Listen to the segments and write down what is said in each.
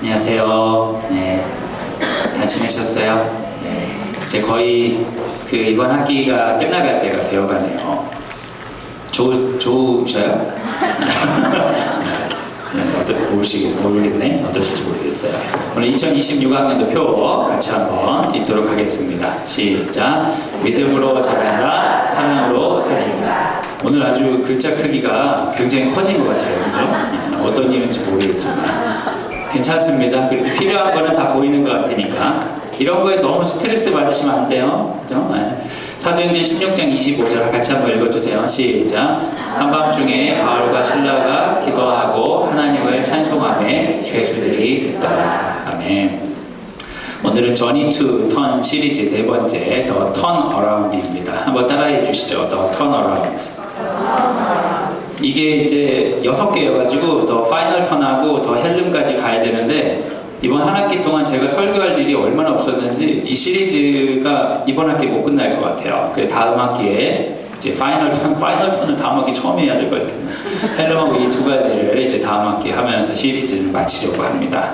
안녕하세요. 네, 잘 지내셨어요? 네, 이제 거의 이번 학기가 끝나갈 때가 되어가네요. 좋으셔요? 네, 모르겠네. 어떠실지 모르겠어요. 오늘 2026학년도 표 같이 한번 읽도록 하겠습니다. 시작. 믿음으로 자란다, 사랑으로 살린다. 오늘 아주 글자 크기가 굉장히 커진 것 같아요. 그죠? 어떤 이유인지 모르겠지만 괜찮습니다. 그래도 필요한 거는 다 보이는 것 같으니까 이런 거에 너무 스트레스 받으시면 안 돼요. 그죠? 네. 사도행전 16장 25절 같이 한번 읽어주세요. 시작. 한밤중에 바울과 실라가 기도하고 하나님을 찬송하며 죄수들이 듣더라. 아멘. 오늘은 Journey to Turn 시리즈 네 번째 The Turn Around입니다. 한번 따라해 주시죠. The Turn Around. 이게 이제 6개여가지고 더 파이널 턴하고 더 헬름까지 가야 되는데 이번 한 학기 동안 제가 설교할 일이 얼마나 없었는지 이 시리즈가 이번 학기 못 끝날 것 같아요. 그 다음 학기에 이제 파이널 턴은 다음 학기 처음 해야 될 것 같아요. 헬름하고 이 두 가지를 이제 다음 학기 하면서 시리즈를 마치려고 합니다.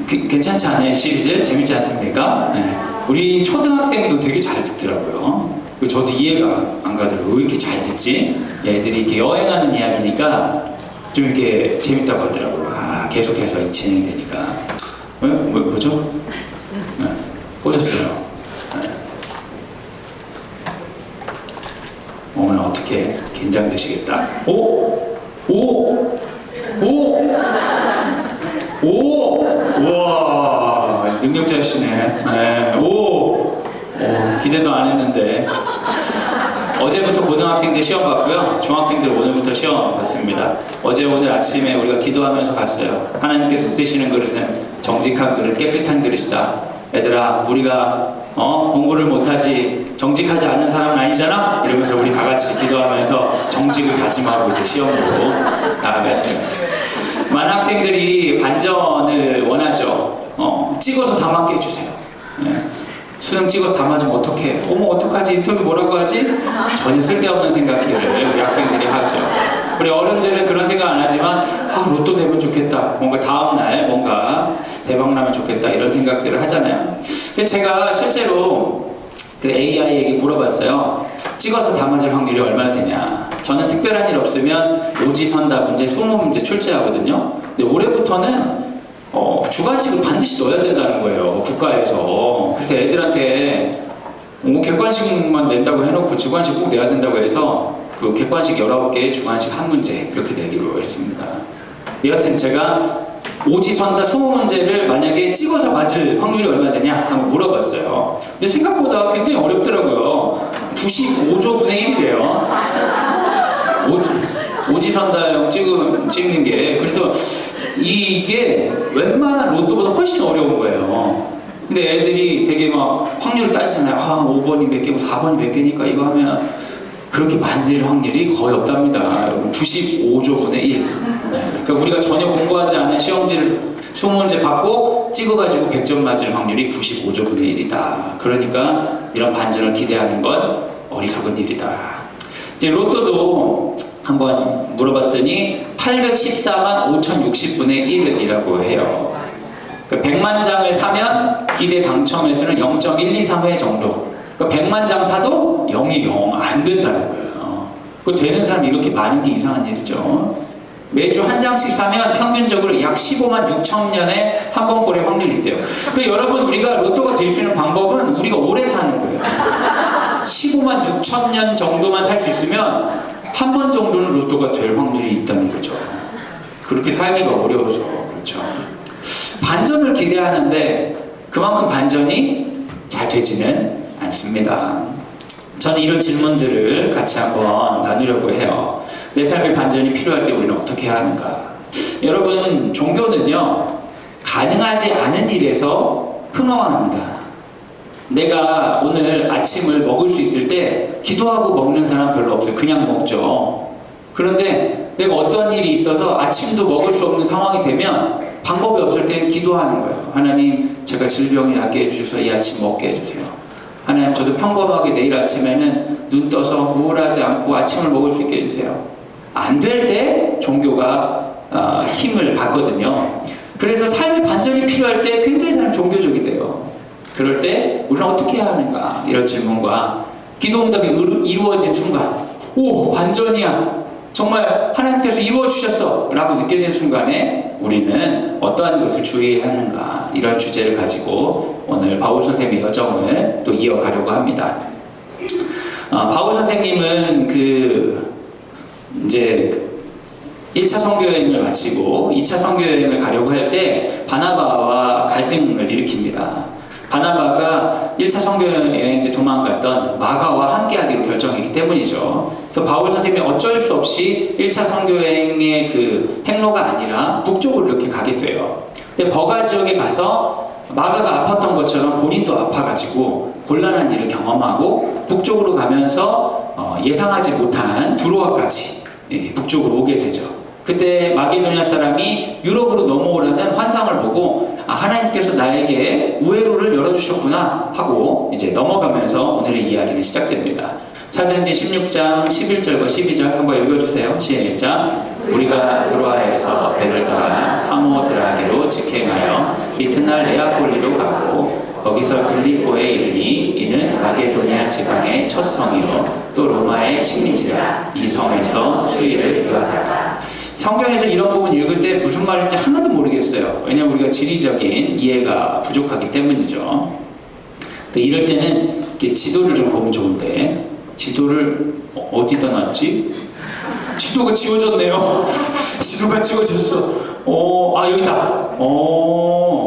괜찮지 않아요? 시리즈? 재밌지 않습니까? 네. 우리 초등학생도 되게 잘 듣더라고요. 저도 이해가 안 가더라고요. 왜 이렇게 잘 듣지? 애들이 이렇게 여행하는 이야기니까 좀 이렇게 재밌다고 하더라고요. 계속해서 진행되니까. 뭐죠? 네. 꽂았어요. 네. 어머나 어떻게 긴장되시겠다. 우와, 능력자시네. 네. 기대도 안 했는데. 어제부터 고등학생들 시험 봤고요. 중학생들 오늘부터 시험 봤습니다. 오늘 아침에 우리가 기도하면서 갔어요. 하나님께서 쓰시는 그릇은 정직한 그릇, 깨끗한 그릇이다. 얘들아, 우리가 공부를 못하지 정직하지 않는 사람은 아니잖아? 이러면서 우리 다 같이 기도하면서 정직을 다짐하고 이제 시험으로 나아갔어요. 많은 학생들이 반전을 원하죠. 찍어서 다 맞게 해주세요. 네. 수능 찍어서 다 맞으면 어떡해? 어떡하지? 인터뷰 뭐라고 하지? 전혀 쓸데없는 생각들을 우리 학생들이 하죠. 우리 어른들은 그런 생각 안 하지만 로또 되면 좋겠다. 뭔가 다음날 뭔가 대박나면 좋겠다. 이런 생각들을 하잖아요. 근데 제가 실제로 AI에게 물어봤어요. 찍어서 다 맞을 확률이 얼마나 되냐. 저는 특별한 일 없으면 오지선다 문제, 20문제 출제하거든요. 근데 올해부터는 주관식을 반드시 넣어야 된다는 거예요. 국가에서. 그래서 애들한테 객관식만 낸다고 해놓고 주관식 꼭 내야 된다고 해서 그 객관식 19개, 주관식 1문제 이렇게 내기로 했습니다. 여하튼 제가 오지선다 20문제를 만약에 찍어서 맞을 확률이 얼마나 되냐 한번 물어봤어요. 근데 생각보다 굉장히 어렵더라고요. 95조분의 1이래요. 오지선다형 찍는 게. 그래서 이게 웬만한 로또보다 훨씬 어려운 거예요. 근데 애들이 되게 막 확률을 따지잖아요. 5번이 몇 개고 4번이 몇 개니까 이거 하면 그렇게 만들 확률이 거의 없답니다. 95조분의 1. 네. 그러니까 우리가 전혀 공부하지 않은 시험지를 20문제 받고 찍어가지고 100점 맞을 확률이 95조분의 1이다. 그러니까 이런 반전을 기대하는 건 어리석은 일이다. 이제 로또도 한번 물어봤더니 814만 5060분의 1이라고 해요. 그러니까 100만 장을 사면 기대 당첨 횟수는 0.123회 정도. 그러니까 100만 장 사도 0이 0 안 된다는 거예요. 그 되는 사람이 이렇게 많은 게 이상한 일이죠. 매주 한 장씩 사면 평균적으로 약 15만 6천 년에 한 번 꼴의 확률이 있대요. 여러분, 우리가 로또가 될 수 있는 방법은 우리가 오래 사는 거예요. 15만 6천 년 정도만 살 수 있으면 한 번 정도는 로또가 될 확률이 있다는 거죠. 그렇게 살기가 어려워서 그렇죠. 반전을 기대하는데 그만큼 반전이 잘 되지는 않습니다. 저는 이런 질문들을 같이 한번 나누려고 해요. 내 삶의 반전이 필요할 때 우리는 어떻게 해야 하는가? 여러분, 종교는요, 가능하지 않은 일에서 흥황합니다. 내가 오늘 아침을 먹을 수 있을 때 기도하고 먹는 사람 별로 없어요. 그냥 먹죠. 그런데 내가 어떠한 일이 있어서 아침도 먹을 수 없는 상황이 되면 방법이 없을 땐 기도하는 거예요. 하나님, 제가 질병이 낫게 해주셔서 이 아침 먹게 해주세요. 하나님, 저도 평범하게 내일 아침에는 눈 떠서 우울하지 않고 아침을 먹을 수 있게 해주세요. 안 될 때 종교가 힘을 받거든요. 그래서 삶의 반전이 필요할 때 굉장히 사람 종교적이 돼요. 그럴 때 우리는 어떻게 해야 하는가? 이런 질문과 기도 응답이 이루어진 순간, 오, 반전이야. 정말 하나님께서 이루어주셨어 라고 느껴지는 순간에 우리는 어떠한 것을 주의해야 하는가? 이런 주제를 가지고 오늘 바울 선생님의 여정을 또 이어가려고 합니다. 바울 선생님은 이제 1차 선교여행을 마치고 2차 선교여행을 가려고 할 때 바나바와 갈등을 일으킵니다. 바나바가 1차 선교여행 때 도망갔던 마가와 함께하기로 결정했기 때문이죠. 그래서 바울 선생님이 어쩔 수 없이 1차 선교여행의 그 행로가 아니라 북쪽으로 이렇게 가게 돼요. 근데 버가 지역에 가서 마가가 아팠던 것처럼 본인도 아파가지고 곤란한 일을 경험하고 북쪽으로 가면서 예상하지 못한 두로아까지 북쪽으로 오게 되죠. 그때 마게도냐 사람이 유럽으로 넘어오라는 환상을 보고 하나님께서 나에게 우회로를 열어주셨구나 하고 이제 넘어가면서 오늘의 이야기는 시작됩니다. 사도행전 16장 11절과 12절 한번 읽어주세요. 시작. 우리가 드로아에서 배를 따라 사모드라게로 직행하여 이튿날 네아폴리로 가고 거기서 빌립보에 이르니 이는 마게도냐 지방의 첫 성이요 또 로마의 식민지라. 이 성에서 수일을 유하다가. 성경에서 이런 부분 읽을 때 무슨 말인지 하나도 모르겠어요. 왜냐하면 우리가 지리적인 이해가 부족하기 때문이죠. 이럴 때는 이렇게 지도를 좀 보면 좋은데, 지도를 어디다 놨지? 지도가 지워졌네요. 지도가 지워졌어. 여기다.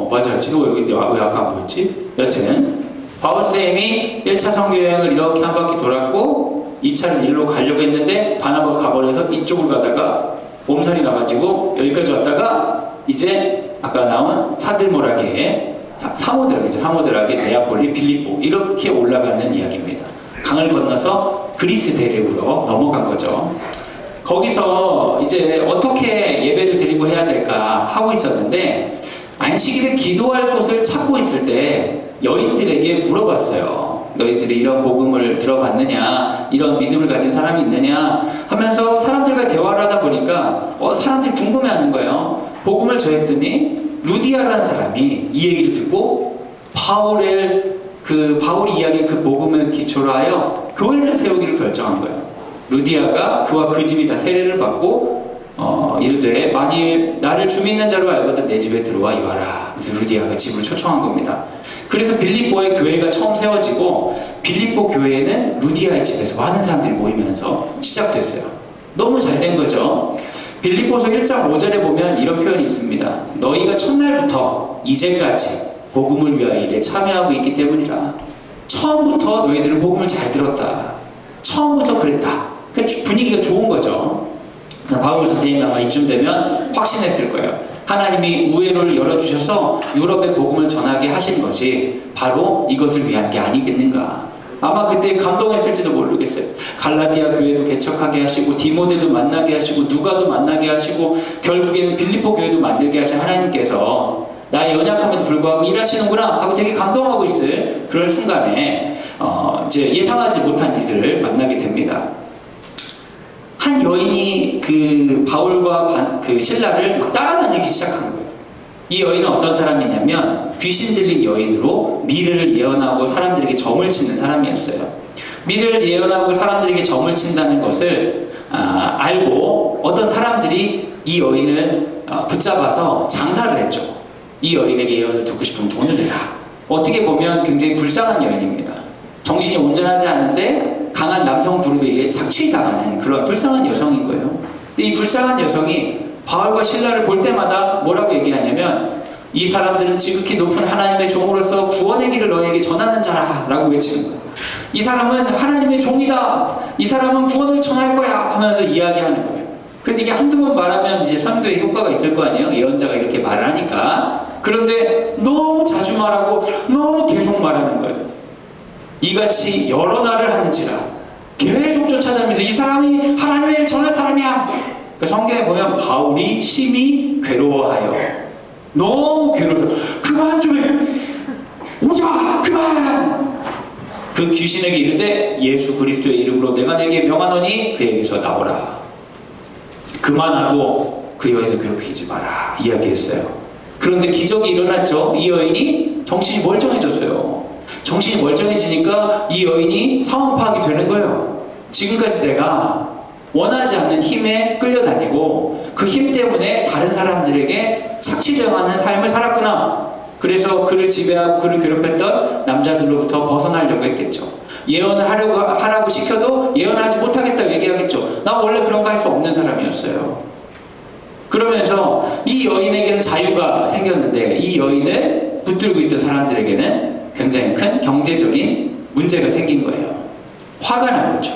맞아. 지도가 여기 있는데 왜 아까 안 보였지? 여튼 바울 선생님이 1차 선교여행을 이렇게 한 바퀴 돌았고 2차는 일로 가려고 했는데 바나바가 가버려서 이쪽으로 가다가 몸살이 나가지고 여기까지 왔다가 이제 아까 나온 사모드라게 네아폴리 빌립보 이렇게 올라가는 이야기입니다. 강을 건너서 그리스 대륙으로 넘어간 거죠. 거기서 이제 어떻게 예배를 드리고 해야 될까 하고 있었는데 안식일에 기도할 곳을 찾고 있을 때 여인들에게 물어봤어요. 너희들이 이런 복음을 들어봤느냐, 이런 믿음을 가진 사람이 있느냐 하면서 사람들과 대화를 하다 보니까 사람들이 궁금해하는 거예요. 복음을 전했더니 루디아라는 사람이 이 얘기를 듣고 바울이 이야기한 그 복음을 기초로 하여 교회를 세우기를 결정한 거예요. 루디아가 그와 그 집이 다 세례를 받고 이르되 만일 나를 주 믿는 자로 알거든 내 집에 들어와 유하라. 그래서 루디아가 집을 초청한 겁니다. 그래서 빌립보의 교회가 처음 세워지고 빌립보 교회는 루디아의 집에서 많은 사람들이 모이면서 시작됐어요. 너무 잘 된 거죠. 빌립보서 1장 5절에 보면 이런 표현이 있습니다. 너희가 첫날부터 이제까지 복음을 위하여 일에 참여하고 있기 때문이라. 처음부터 너희들은 복음을 잘 들었다. 처음부터 그랬다. 분위기가 좋은 거죠. 바울 선생님이 아마 이쯤 되면 확신했을 거예요. 하나님이 우회로를 열어주셔서 유럽의 복음을 전하게 하신 것이 바로 이것을 위한 게 아니겠는가. 아마 그때 감동했을지도 모르겠어요. 갈라디아 교회도 개척하게 하시고 디모데도 만나게 하시고 누가도 만나게 하시고 결국에는 빌립보 교회도 만들게 하신 하나님께서 나의 연약함에도 불구하고 일하시는구나 하고 되게 감동하고 있을 그런 순간에 이제 예상하지 못한 일을 만나게 됩니다. 한 여인이 그 바울과 그 신라를 막 따라다니기 시작한 거예요. 이 여인은 어떤 사람이냐면 귀신 들린 여인으로 미래를 예언하고 사람들에게 점을 치는 사람이었어요. 미래를 예언하고 사람들에게 점을 친다는 것을 알고 어떤 사람들이 이 여인을 붙잡아서 장사를 했죠. 이 여인에게 예언을 듣고 싶으면 돈을 내라. 어떻게 보면 굉장히 불쌍한 여인입니다. 정신이 온전하지 않은데 강한 남성 그룹에 의해 착취당하는 그런 불쌍한 여성인 거예요. 근데 이 불쌍한 여성이 바울과 신라를 볼 때마다 뭐라고 얘기하냐면 이 사람들은 지극히 높은 하나님의 종으로서 구원의 길을 너에게 전하는 자라 라고 외치는 거예요. 이 사람은 하나님의 종이다. 이 사람은 구원을 전할 거야 하면서 이야기하는 거예요. 그런데 이게 한두 번 말하면 이제 선교에 효과가 있을 거 아니에요. 예언자가 이렇게 말을 하니까. 그런데 너무 자주 말하고 너무 계속 말하는 거예요. 이같이 여러 날을 하는지라 계속 쫓아다니면서 이 사람이 하나님의 일을 전할 사람이야. 그러니까 성경에 보면 바울이 심히 괴로워하여 너무 괴로워서 그만 좀 해. 오지마 그만. 그 귀신에게 이르되 예수 그리스도의 이름으로 내가 내게 명하노니 그에게서 나오라. 그만하고 그 여인을 괴롭히지 마라 이야기했어요. 그런데 기적이 일어났죠. 이 여인이 정신이 멀쩡해졌어요. 정신이 멀쩡해지니까 이 여인이 상황 파악이 되는 거예요. 지금까지 내가 원하지 않는 힘에 끌려다니고 그 힘 때문에 다른 사람들에게 착취당하는 삶을 살았구나. 그래서 그를 지배하고 그를 괴롭혔던 남자들로부터 벗어나려고 했겠죠. 예언을 하라고 시켜도 예언하지 못하겠다고 얘기하겠죠. 나 원래 그런 거 할 수 없는 사람이었어요. 그러면서 이 여인에게는 자유가 생겼는데 이 여인을 붙들고 있던 사람들에게는 굉장히 큰 경제적인 문제가 생긴 거예요. 화가 난 거죠.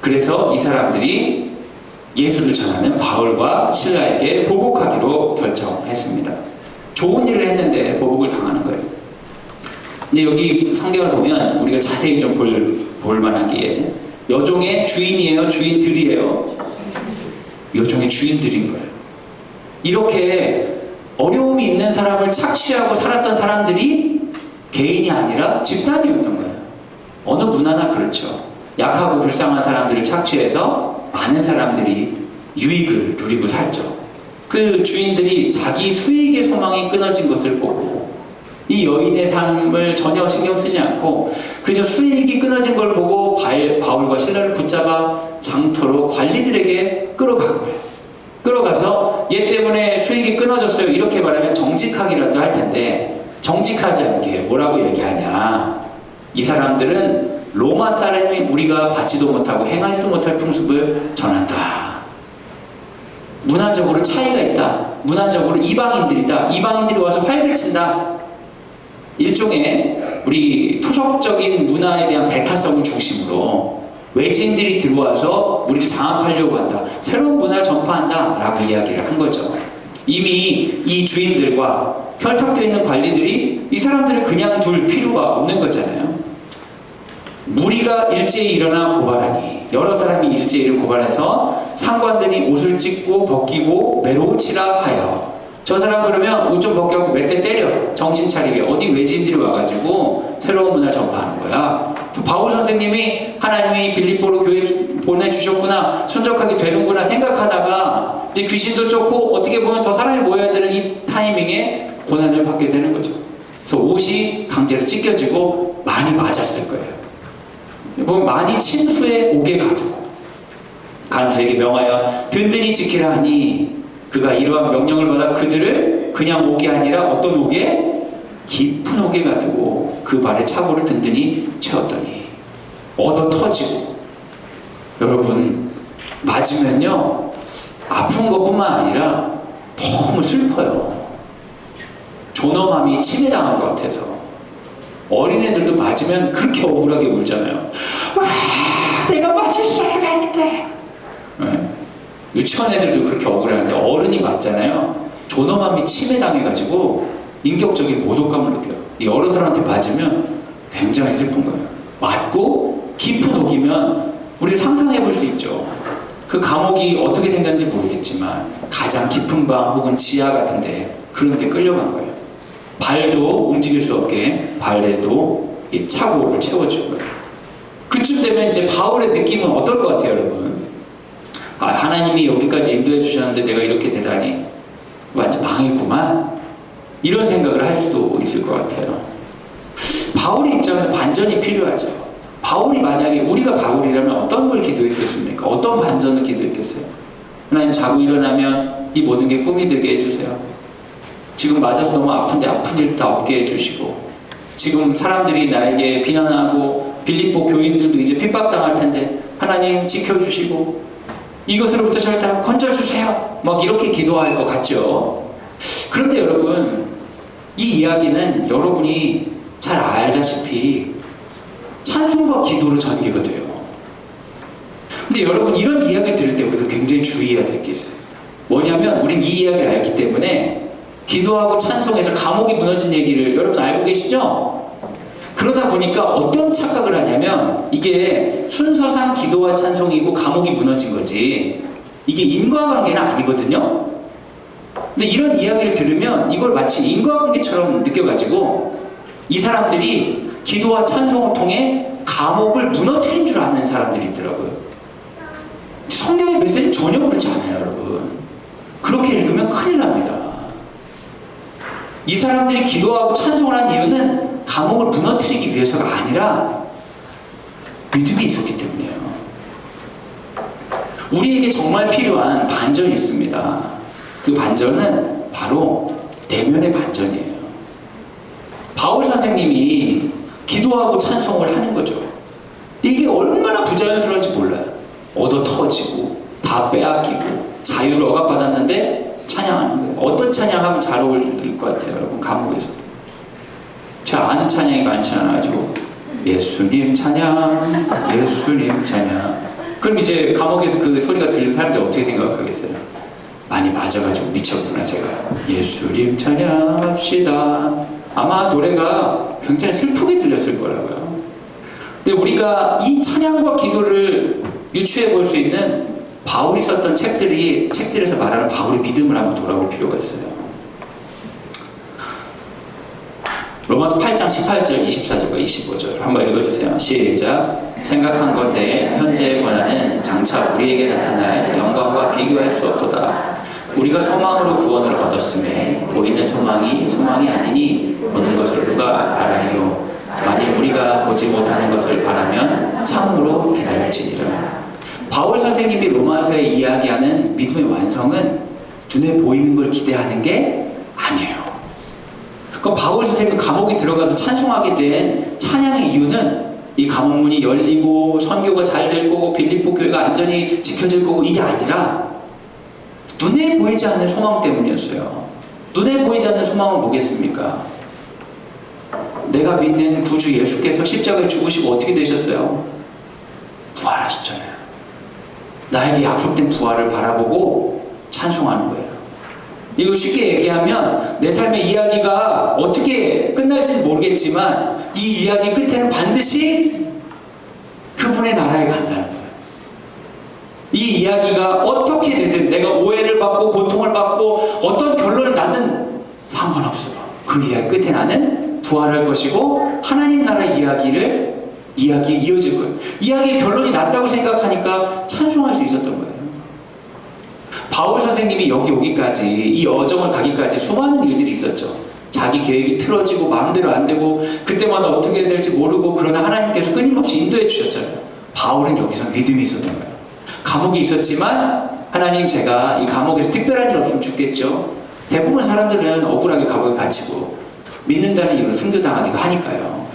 그래서 이 사람들이 예수를 전하는 바울과 실라에게 보복하기로 결정했습니다. 좋은 일을 했는데 보복을 당하는 거예요. 근데 여기 성경을 보면 우리가 자세히 좀 볼 만하기에 여종의 주인이에요? 주인들이에요? 여종의 주인들인 거예요. 이렇게 어려움이 있는 사람을 착취하고 살았던 사람들이 개인이 아니라 집단이었던 거예요. 어느 문화나 그렇죠. 약하고 불쌍한 사람들을 착취해서 많은 사람들이 유익을 누리고 살죠. 그 주인들이 자기 수익의 소망이 끊어진 것을 보고 이 여인의 삶을 전혀 신경 쓰지 않고 그저 수익이 끊어진 걸 보고 바울과 실라를 붙잡아 장터로 관리들에게 끌어간 거예요. 끌어가서 얘 때문에 수익이 끊어졌어요. 이렇게 말하면 정직하기라도 할 텐데 정직하지 않게 뭐라고 얘기하냐. 이 사람들은 로마 사람이 우리가 받지도 못하고 행하지도 못할 풍습을 전한다. 문화적으로 차이가 있다. 문화적으로 이방인들이다. 이방인들이 와서 활개친다. 일종의 우리 토속적인 문화에 대한 배타성을 중심으로 외지인들이 들어와서 우리를 장악하려고 한다. 새로운 문화를 전파한다. 라고 이야기를 한 거죠. 이미 이 주인들과 혈탁되어 있는 관리들이 이 사람들을 그냥 둘 필요가 없는 거잖아요. 무리가 일제히 일어나 고발하니 여러 사람이 일제히를 고발해서 상관들이 옷을 찢고 벗기고 매로 치라 하여 저 사람 그러면 옷 좀 벗겨갖고 몇 대 때려. 정신 차리게. 어디 외지인들이 와가지고 새로운 문화를 전파하는 거야. 바울 선생님이 하나님이 빌립보로 교회 보내주셨구나, 순적하게 되는구나 생각하다가 이제 귀신도 쫓고 어떻게 보면 더 사람이 모여야 되는 이 타이밍에 고난을 받게 되는 거죠. 그래서 옷이 강제로 찢겨지고 많이 맞았을 거예요. 보면 많이 친 후에 옥에 가두고 간수에게 명하여 든든히 지키라 하니 그가 이러한 명령을 받아 그들을 그냥 옥이 아니라 어떤 옥에? 깊은 옥에 가두고 그 발에 차고를 든든히 채웠더니 얻어 터지고. 여러분, 맞으면요 아픈 것뿐만 아니라 너무 슬퍼요. 존엄함이 침해당한 것 같아서. 어린애들도 맞으면 그렇게 억울하게 울잖아요. 와, 내가 맞았어야 되는데. 네? 유치원 애들도 그렇게 억울해하는데 어른이 맞잖아요. 존엄함이 침해당해가지고 인격적인 모독감을 느껴요. 이 어른들한테 맞으면 굉장히 슬픈 거예요. 맞고 깊은 옥이면 우리 상상해 볼 수 있죠. 그 감옥이 어떻게 생겼는지 모르겠지만 가장 깊은 방 혹은 지하 같은데 그런 데 끌려간 거예요. 발도 움직일 수 없게 발에도 이 차고를 채워주고요. 그쯤 되면 이제 바울의 느낌은 어떨 것 같아요, 여러분? 아, 하나님이 여기까지 인도해 주셨는데 내가 이렇게 되다니 완전 망했구만. 이런 생각을 할 수도 있을 것 같아요. 바울의 입장에서 반전이 필요하죠. 바울이 만약에 우리가 바울이라면 어떤 걸 기도했겠습니까? 어떤 반전을 기도했겠어요? 하나님, 자고 일어나면 이 모든 게 꿈이 되게 해주세요. 지금 맞아서 너무 아픈데 아픈 일 다 없게 해주시고, 지금 사람들이 나에게 비난하고 빌립보 교인들도 이제 핍박당할 텐데 하나님 지켜주시고 이것으로부터 저를 다 건져주세요. 막 이렇게 기도할 것 같죠. 그런데 여러분, 이 이야기는 여러분이 잘 알다시피 찬송과 기도로 전개가 돼요. 근데 여러분, 이런 이야기를 들을 때 우리가 굉장히 주의해야 될 게 있어요. 뭐냐면 우린 이 이야기를 알기 때문에 기도하고 찬송에서 감옥이 무너진 얘기를 여러분 알고 계시죠? 그러다 보니까 어떤 착각을 하냐면 이게 순서상 기도와 찬송이고 감옥이 무너진 거지 이게 인과관계는 아니거든요. 근데 이런 이야기를 들으면 이걸 마치 인과관계처럼 느껴가지고 이 사람들이 기도와 찬송을 통해 감옥을 무너뜨린 줄 아는 사람들이 있더라고요. 성경의 메시지는 전혀 그렇지 않아요, 여러분. 그렇게 읽으면 큰일 납니다. 이 사람들이 기도하고 찬송을 한 이유는 감옥을 무너뜨리기 위해서가 아니라 믿음이 있었기 때문이에요. 우리에게 정말 필요한 반전이 있습니다. 그 반전은 바로 내면의 반전이에요. 바울 선생님이 기도하고 찬송을 하는 거죠. 이게 얼마나 부자연스러운지 몰라요. 얻어 터지고 다 빼앗기고 자유를 억압받았는데 찬양하는 거예요. 어떤 찬양하면 잘 어울릴 것 같아요, 여러분? 감옥에서 제가 아는 찬양이 많지 않아가지고 예수님 찬양, 예수님 찬양. 그럼 이제 감옥에서 그 소리가 들리는 사람들이 어떻게 생각하겠어요? 많이 맞아가지고 미쳤구나 제가. 예수님 찬양합시다. 아마 노래가 굉장히 슬프게 들렸을 거라고요. 근데 우리가 이 찬양과 기도를 유추해 볼 수 있는 바울이 썼던 책들에서 말하는 바울의 믿음을 한번 돌아볼 필요가 있어요. 로마서 8장 18절, 24절과 25절 한번 읽어주세요. 시작. 생각한 건데 현재의 권한은 장차 우리에게 나타날 영광과 비교할 수 없도다. 우리가 소망으로 구원을 얻었음에 보이는 소망이 아니니 보는 것을 누가 바라리요. 만일 우리가 보지 못하는 것을 바라면 참으로 기다릴지니라. 바울 선생님이 로마서에 이야기하는 믿음의 완성은 눈에 보이는 걸 기대하는 게 아니에요. 그럼 바울 선생님이 감옥에 들어가서 찬송하게 된 찬양의 이유는 이 감옥문이 열리고 선교가 잘 될 거고 빌립보 교회가 안전히 지켜질 거고 이게 아니라 눈에 보이지 않는 소망 때문이었어요. 눈에 보이지 않는 소망은 뭐겠습니까? 내가 믿는 구주 예수께서 십자가에 죽으시고 어떻게 되셨어요? 부활하셨잖아요. 나에게 약속된 부활을 바라보고 찬송하는 거예요. 이거 쉽게 얘기하면 내 삶의 이야기가 어떻게 끝날지는 모르겠지만 이 이야기 끝에는 반드시 그분의 나라에 간다는 거예요. 이 이야기가 어떻게 되든 내가 오해를 받고 고통을 받고 어떤 결론을 나든 상관없어요. 그 이야기 끝에 나는 부활할 것이고 하나님 나라 이야기에 이어질 거예요. 이야기의 결론이 났다고 생각하니까 찬송할 수 있었던 거예요. 바울 선생님이 여기 오기까지, 이 여정을 가기까지 수많은 일들이 있었죠. 자기 계획이 틀어지고 마음대로 안 되고 그때마다 어떻게 될지 모르고 그러나 하나님께서 끊임없이 인도해 주셨잖아요. 바울은 여기서 믿음이 있었던 거예요. 감옥에 있었지만 하나님, 제가 이 감옥에서 특별한 일 없으면 죽겠죠. 대부분 사람들은 억울하게 감옥에 갇히고 믿는다는 이유로 순교당하기도 하니까요.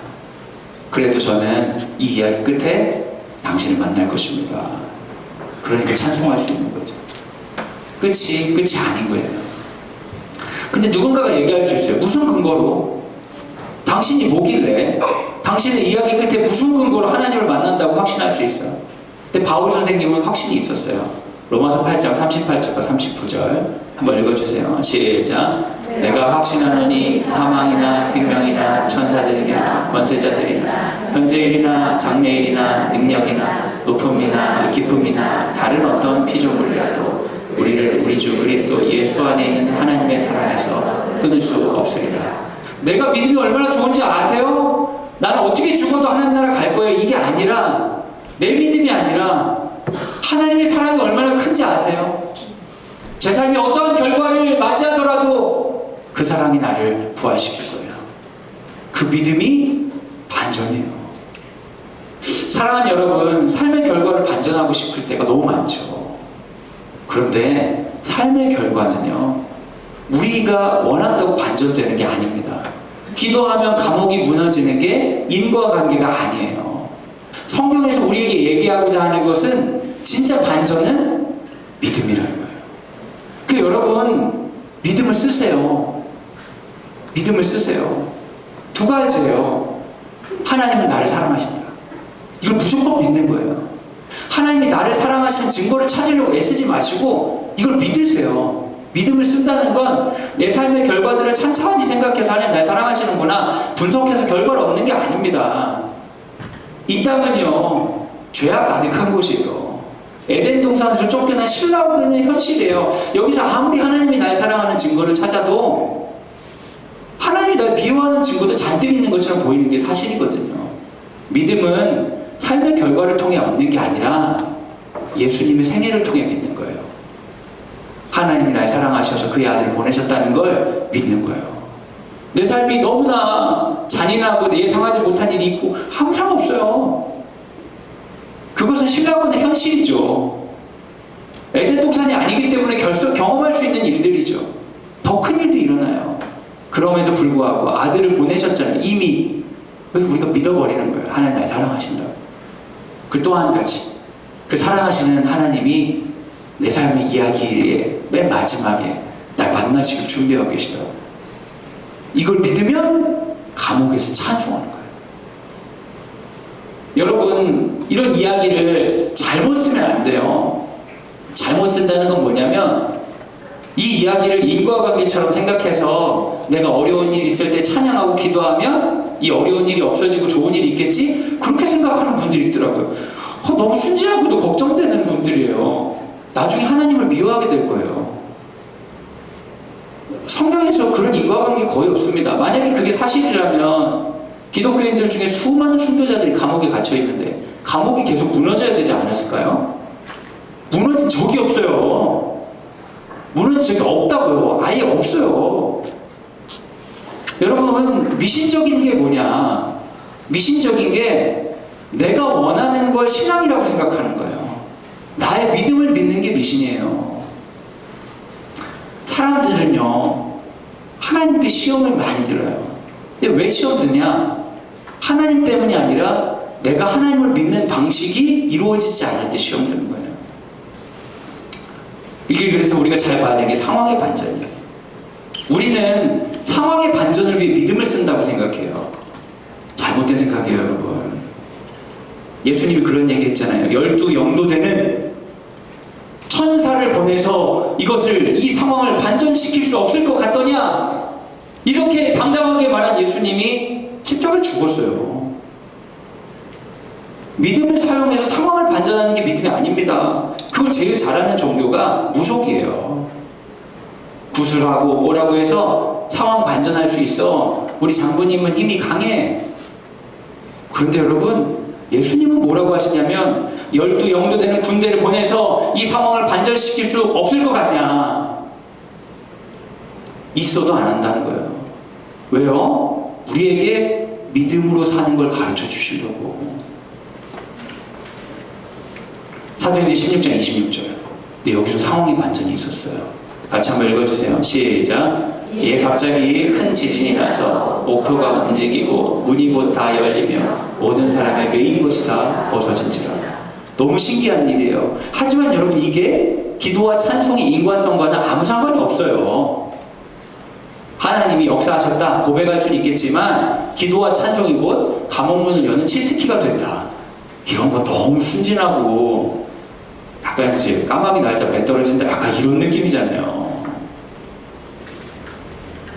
그래도 저는 이 이야기 끝에 당신을 만날 것입니다. 그러니까 찬송할 수 있는 거죠. 끝이 아닌 거예요. 근데 누군가가 얘기할 수 있어요. 무슨 근거로? 당신이 뭐길래 당신의 이야기 끝에 무슨 근거로 하나님을 만난다고 확신할 수 있어요? 근데 바울 선생님은 확신이 있었어요. 로마서 8장 38절과 39절 한번 읽어주세요. 시작. 내가 확신하노니 사망이나 생명이나 천사들이나 권세자들이나 현재일이나 장래일이나 능력이나 높음이나 기쁨이나 다른 어떤 피조물이라도 우리를 우리 주 그리스도 예수 안에 있는 하나님의 사랑에서 끊을 수 없으리라. 내가 믿음이 얼마나 좋은지 아세요? 나는 어떻게 죽어도 하나님 나라 갈 거예요. 이게 아니라, 내 믿음이 아니라 하나님의 사랑이 얼마나 큰지 아세요? 제 삶이 어떠한 결과를 맞이하더라도 그 사랑이 나를 부활시킬 거예요. 그 믿음이 반전이에요. 사랑하는 여러분, 삶의 결과를 반전하고 싶을 때가 너무 많죠. 그런데 삶의 결과는요, 우리가 원한다고 반전되는 게 아닙니다. 기도하면 감옥이 무너지는 게 인과관계가 아니에요. 성경에서 우리에게 얘기하고자 하는 것은 진짜 반전은 믿음이라는 거예요. 그 여러분, 믿음을 쓰세요. 믿음을 쓰세요. 두 가지예요. 하나님은 나를 사랑하신다. 이걸 무조건 믿는 거예요. 하나님이 나를 사랑하시는 증거를 찾으려고 애쓰지 마시고 이걸 믿으세요. 믿음을 쓴다는 건 내 삶의 결과들을 찬찬히 생각해서 하나님 날 사랑하시는구나 분석해서 결과를 얻는 게 아닙니다. 이 땅은요, 죄악 가득한 곳이에요. 에덴 동산에서 쫓겨난 신라오는 현실이에요. 여기서 아무리 하나님이 날 사랑하는 증거를 찾아도 하나님이 날 미워하는 증거도 잔뜩 있는 것처럼 보이는 게 사실이거든요. 믿음은 삶의 결과를 통해 얻는 게 아니라 예수님의 생애를 통해 믿는 거예요. 하나님이 날 사랑하셔서 그의 아들을 보내셨다는 걸 믿는 거예요. 내 삶이 너무나 잔인하고 예상하지 못한 일이 있고 아무 상관없어요. 그것은 신라군의 현실이죠. 에덴 동산이 아니기 때문에 경험할 수 있는 일들이죠. 더 큰 일도 일어나요. 그럼에도 불구하고 아들을 보내셨잖아요. 이미. 그래서 우리가 믿어버리는 거예요. 하나님 날 사랑하신다고. 그 또 한 가지, 그 사랑하시는 하나님이 내 삶의 이야기의 맨 마지막에 날 만나시길 준비하고 계시다고. 이걸 믿으면 감옥에서 찬송하는 거예요. 여러분, 이런 이야기를 잘못 쓰면 안 돼요. 잘못 쓴다는 건 뭐냐면, 이 이야기를 인과관계처럼 생각해서 내가 어려운 일이 있을 때 찬양하고 기도하면 이 어려운 일이 없어지고 좋은 일이 있겠지? 그렇게 생각하는 분들이 있더라고요. 너무 순진하고도 걱정되는 분들이에요. 나중에 하나님을 미워하게 될 거예요. 성경에서 그런 인과관계 거의 없습니다. 만약에 그게 사실이라면 기독교인들 중에 수많은 순교자들이 감옥에 갇혀 있는데 감옥이 계속 무너져야 되지 않았을까요? 무너진 적이 없어요. 무너진 적이 없다고요. 아예 없어요. 여러분, 미신적인 게 뭐냐? 미신적인 게 내가 원하는 걸 신앙이라고 생각하는 거예요. 나의 믿음을 믿는 게 미신이에요. 사람들은요, 하나님께 시험을 많이 들어요. 근데 왜 시험 드냐? 하나님 때문이 아니라 내가 하나님을 믿는 방식이 이루어지지 않을 때 시험 드는 거예요. 이게 그래서 우리가 잘 봐야 되는 게 상황의 반전이에요. 우리는 상황의 반전을 위해 믿음을 쓴다고 생각해요. 잘못된 생각이에요, 여러분. 예수님이 그런 얘기 했잖아요. 12 영도되는 천사를 보내서 이 상황을 반전시킬 수 없을 것 같더냐? 이렇게 당당하게 말한 예수님이 십자가에 죽었어요. 믿음을 사용해서 상황을 반전하는 게 믿음이 아닙니다. 그걸 제일 잘하는 종교가 무속이에요. 구슬하고 뭐라고 해서 상황 반전할 수 있어. 우리 장부님은 힘이 강해. 그런데 여러분, 예수님은 뭐라고 하시냐면 12 영도 되는 군대를 보내서 이 상황을 반전시킬 수 없을 것 같냐? 있어도 안 한다는 거예요. 왜요? 우리에게 믿음으로 사는 걸 가르쳐 주시려고. 사도행전 16장 26절. 근데 여기서 상황의 반전이 있었어요. 같이 한번 읽어주세요. 시작. 예, 갑자기 큰 지진이 나서 옥토가 움직이고 문이 곧 다 열리며 모든 사람의 메인 것이 다 벗어진지라. 너무 신기한 일이에요. 하지만 여러분, 이게 기도와 찬송의 인관성과는 아무 상관이 없어요. 하나님이 역사하셨다 고백할 수는 있겠지만 기도와 찬송이 곧 감옥문을 여는 치트키가 된다. 이런 거 너무 순진하고 약간 이제 까마귀 날짜 배 떨어진다, 약간 이런 느낌이잖아요.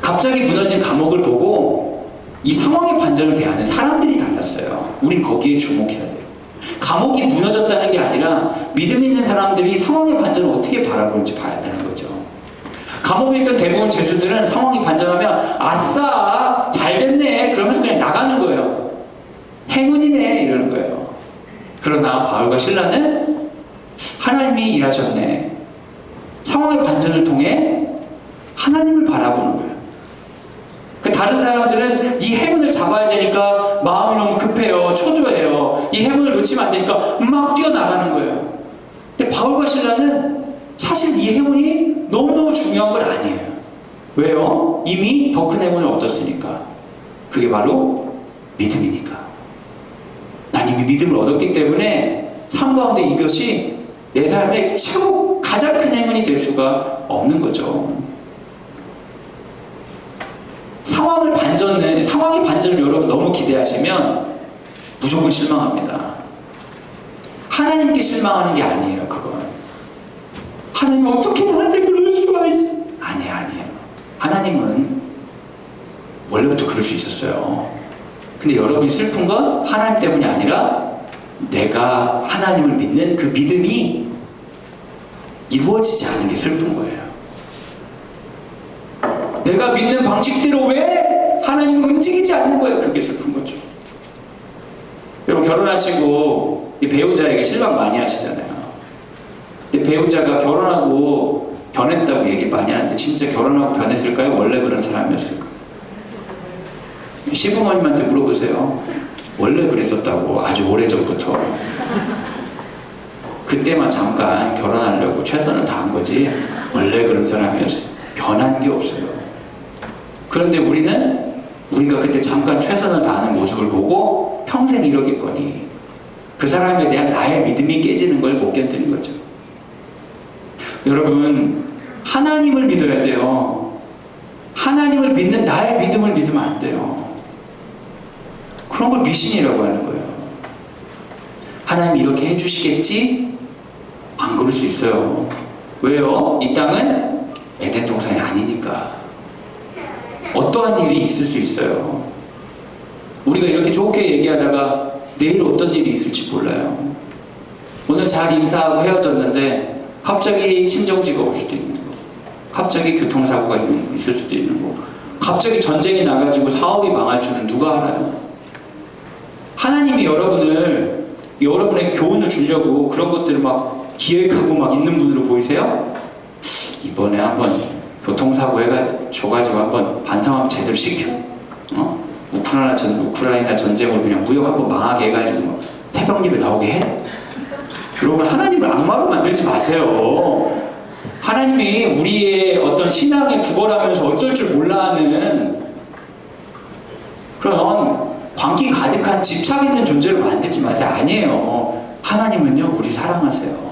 갑자기 무너진 감옥을 보고 이 상황의 반전을 대하는 사람들이 달랐어요. 우린 거기에 주목해야 돼요. 감옥이 무너졌다는 게 아니라 믿음 있는 사람들이 상황의 반전을 어떻게 바라보는지 봐야 되는 거죠. 감옥에 있던 대부분 죄수들은 상황이 반전하면 아싸 잘 됐네 그러면서 그냥 나가는 거예요. 행운이네 이러는 거예요. 그러나 바울과 실라는 하나님이 일하셨네. 상황의 반전을 통해 하나님을 바라보는 거예요. 다른 사람들은 이 행운을 잡아야 되니까 마음이 너무 급해요. 초조해요. 이 행운을 놓치면 안 되니까 막 뛰어나가는 거예요. 근데 바울과 실라는 사실 이 행운이 너무너무 중요한 건 아니에요. 왜요? 이미 더 큰 행운을 얻었으니까. 그게 바로 믿음이니까. 난 이미 믿음을 얻었기 때문에 삶 가운데 이것이 내 삶의 최고 가장 큰 행운이 될 수가 없는 거죠. 상황의 반전을 여러분 너무 기대하시면 무조건 실망합니다. 하나님께 실망하는 게 아니에요, 그건. 하나님 어떻게 나한테 그럴 수가 있어? 아니에요. 하나님은 원래부터 그럴 수 있었어요. 근데 여러분이 슬픈 건 하나님 때문이 아니라 내가 하나님을 믿는 그 믿음이 이루어지지 않은 게 슬픈 거예요. 내가 믿는 방식대로 왜 하나님은 움직이지 않는 거예요? 그게 슬픈 거죠. 여러분, 결혼하시고 배우자에게 실망 많이 하시잖아요. 근데 배우자가 결혼하고 변했다고 얘기 많이 하는데 진짜 결혼하고 변했을까요? 원래 그런 사람이었을까요? 시부모님한테 물어보세요. 원래 그랬었다고, 아주 오래전부터. 그때만 잠깐 결혼하려고 최선을 다한 거지 원래 그런 사람이었어요. 변한 게 없어요. 그런데 우리가 그때 잠깐 최선을 다하는 모습을 보고 평생 이러겠거니 그 사람에 대한 나의 믿음이 깨지는 걸 못 견디는 거죠. 여러분, 하나님을 믿어야 돼요. 하나님을 믿는 나의 믿음을 믿으면 안 돼요. 그런 걸 미신이라고 하는 거예요. 하나님이 이렇게 해주시겠지? 안 그럴 수 있어요. 왜요? 이 땅은 에덴 동산이 아니니까. 어떠한 일이 있을 수 있어요. 우리가 이렇게 좋게 얘기하다가 내일 어떤 일이 있을지 몰라요. 오늘 잘 인사하고 헤어졌는데 갑자기 심정지가 올 수도 있는 거, 갑자기 교통사고가 있을 수도 있는 거, 갑자기 전쟁이 나가지고 사업이 망할 줄은 누가 알아요? 하나님이 여러분의 교훈을 주려고 그런 것들을 막 기획하고 막 있는 분으로 보이세요? 이번에 한번 교통사고 줘가지고 한번 반성 한번 제대로 시켜. 우크라이나 전쟁으로 그냥 무역 한번 망하게 해가지고 태평립에 나오게 해. 여러분, 하나님을 악마로 만들지 마세요. 하나님이 우리의 어떤 신앙에 구걸하면서 어쩔 줄 몰라 하는 그런 광기 가득한 집착 있는 존재로 만들지 마세요. 아니에요. 하나님은요, 우리 사랑하세요.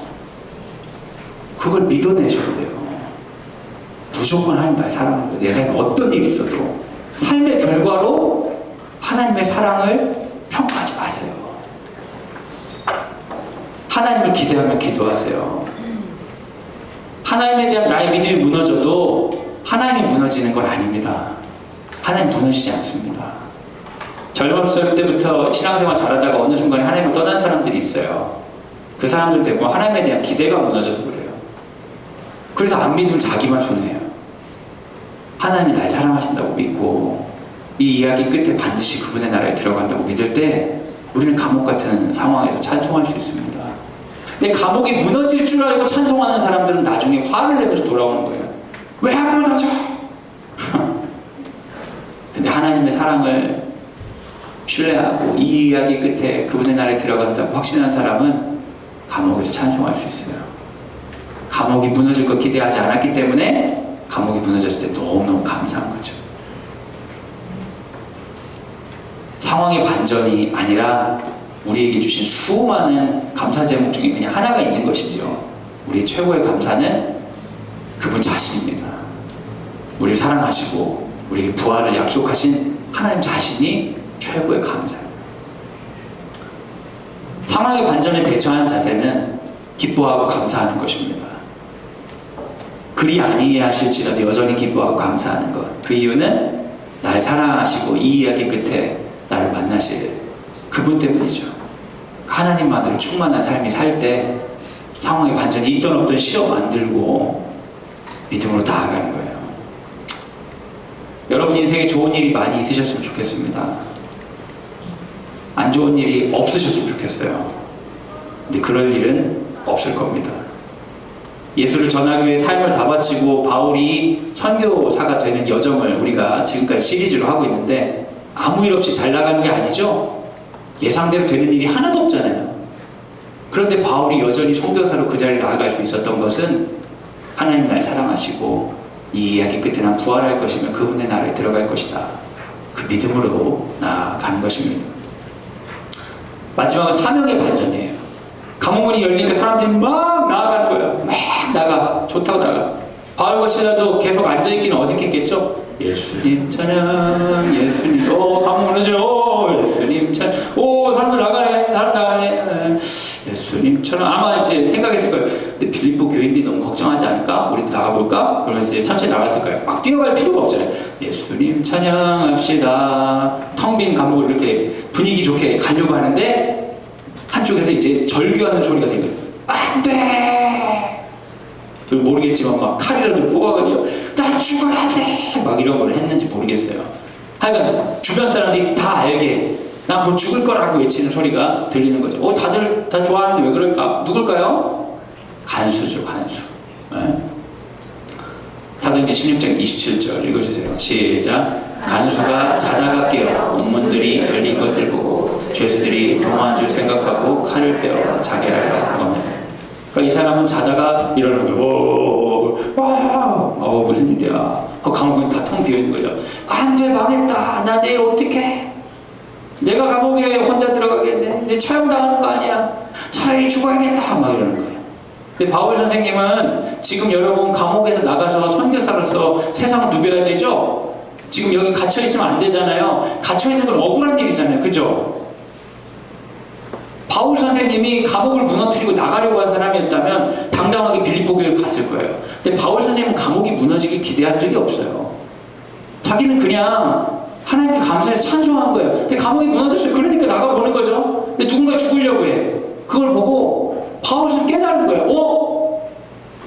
그걸 믿어내셔야 돼요. 무조건 하나님 날 사랑합니다. 내 삶에 어떤 일이 있어도 삶의 결과로 하나님의 사랑을 평가하지 마세요. 하나님을 기대하며 기도하세요. 하나님에 대한 나의 믿음이 무너져도 하나님이 무너지는 건 아닙니다. 하나님 무너지지 않습니다. 젊었을 때부터 신앙생활 잘하다가 어느 순간에 하나님을 떠난 사람들이 있어요. 그 사람들 대부분 하나님에 대한 기대가 무너져서 그래요. 그래서 안 믿으면 자기만 손해요. 하나님이 날 사랑하신다고 믿고 이 이야기 끝에 반드시 그분의 나라에 들어간다고 믿을 때 우리는 감옥 같은 상황에서 찬송할 수 있습니다. 근데 감옥이 무너질 줄 알고 찬송하는 사람들은 나중에 화를 내면서 돌아오는 거예요. 왜 안 무너져? 근데 하나님의 사랑을 신뢰하고 이 이야기 끝에 그분의 나라에 들어간다고 확신한 사람은 감옥에서 찬송할 수 있어요. 감옥이 무너질 거 기대하지 않았기 때문에 감옥이 무너졌을 때 너무너무 감사한 거죠. 상황의 반전이 아니라 우리에게 주신 수많은 감사 제목 중에 그냥 하나가 있는 것이죠. 우리의 최고의 감사는 그분 자신입니다. 우리를 사랑하시고 우리에게 부활을 약속하신 하나님 자신이 최고의 감사입니다. 상황의 반전에 대처하는 자세는 기뻐하고 감사하는 것입니다. 그리 아니하실지라도 여전히 기뻐하고 감사하는 것. 그 이유는 날 사랑하시고 이 이야기 끝에 나를 만나실 그분 때문이죠. 하나님만으로 충만한 삶이 살 때 상황의 반전이 있던 없던 시험 만들고 믿음으로 나아가는 거예요. 여러분 인생에 좋은 일이 많이 있으셨으면 좋겠습니다. 안 좋은 일이 없으셨으면 좋겠어요. 근데 그럴 일은 없을 겁니다. 예수를 전하기 위해 삶을 다 바치고 바울이 선교사가 되는 여정을 우리가 지금까지 시리즈로 하고 있는데 아무 일 없이 잘 나가는 게 아니죠. 예상대로 되는 일이 하나도 없잖아요. 그런데 바울이 여전히 선교사로 그 자리에 나아갈 수 있었던 것은 하나님 날 사랑하시고 이 이야기 끝에 난 부활할 것이며 그분의 나라에 들어갈 것이다. 그 믿음으로 나아가는 것입니다. 마지막은 사명의 반전이에요. 감옥문이 열리니까 사람들이 막 나아가는 거예요. 막 나가. 좋다고 나가. 바울과 실라도 계속 앉아있기는 어색했겠죠? 예수님 찬양, 예수님, 감옥 무너져, 예수님 찬양, 사람들 나가네, 사람 나가네, 예수님 찬양. 아마 이제 생각했을 거예요. 근데 빌립보 교인들이 너무 걱정하지 않을까? 우리도 나가볼까? 그러면서 이제 천천히 나갔을 거예요. 막 뛰어갈 필요가 없잖아요. 예수님 찬양합시다. 텅 빈 감옥을 이렇게 분위기 좋게 가려고 하는데 한쪽에서 이제 절규하는 소리가 들려요. 안 돼! 모르겠지만 막 칼이라도 뽑아가지고 나 죽어야 돼! 막 이런 걸 했는지 모르겠어요. 하여간 주변 사람들이 다 알게 난 곧 죽을 거라고 외치는 소리가 들리는 거죠. 다들 다 좋아하는데 왜 그럴까? 누굴까요? 간수죠, 간수. 네. 사도행전 16장 27절 읽어주세요. 시작. 간수가 자다가 깨어 문문들이 열린 것을 보고 죄수들이 동화한 줄 생각하고 칼을 빼어 자결하려 하거늘. 그러니까 이 사람은 자다가 일어나는 거예요. 와, 무슨 일이야. 감옥은 다 텅 비어있는 거죠. 안 돼, 망했다. 나 내일 어떡해. 내가 감옥에 혼자 들어가겠네. 내 처형당하는 거 아니야. 차라리 죽어야겠다. 막 이러는 거예요. 근데 바울 선생님은 지금 여러분 감옥에서 나가서 선교사로서 세상을 누벼야 되죠? 지금 여기 갇혀있으면 안 되잖아요. 갇혀있는 건 억울한 일이잖아요. 그죠? 바울 선생님이 감옥을 무너뜨리고 나가려고 한 사람이었다면 당당하게 빌립보 교회를 갔을 거예요. 근데 바울 선생님은 감옥이 무너지길 기대한 적이 없어요. 자기는 그냥 하나님께 감사해서 찬송한 거예요. 근데 감옥이 무너졌어요. 그러니까 나가보는 거죠. 근데 누군가 죽으려고 해. 그걸 보고 바울 선생님이 깨달은 거예요.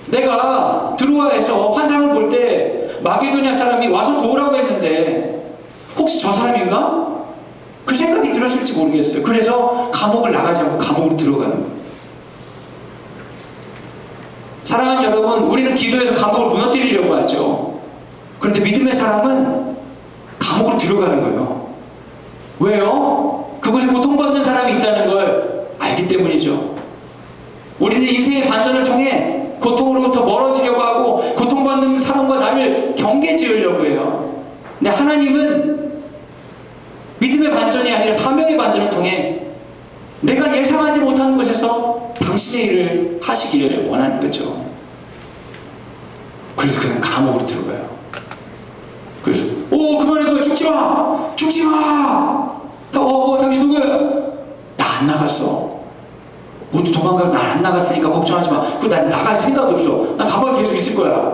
내가 드로아에서 환상을 볼 때 마게도냐 사람이 와서 도우라고 했는데 혹시 저 사람인가? 그 생각이 들었을지 모르겠어요. 그래서 감옥을 나가지 않고 감옥으로 들어가는 거예요. 사랑하는 여러분, 우리는 기도해서 감옥을 무너뜨리려고 하죠. 그런데 믿음의 사람은 감옥으로 들어가는 거예요. 왜요? 그곳에 고통받는 사람이 있다는 걸 알기 때문이죠. 우리는 인생의 반전을 통해 고통으로부터 멀어지려고 하고 고통받는 사람과 나를 경계 지으려고 해요. 근데 하나님은 믿음의 반전이 아니라 사명의 반전을 통해 내가 예상하지 못한 곳에서 당신의 일을 하시기를 원하는 거죠. 그래서 그는 감옥으로 들어가요. 그래서 그만해, 죽지마! 죽지마! 당신 누구야? 나 안 나갔어. 모두 도망가고 나 안 나갔으니까 걱정하지 마. 그거 난 나갈 생각 없어. 난 가만히 계속 있을 거야.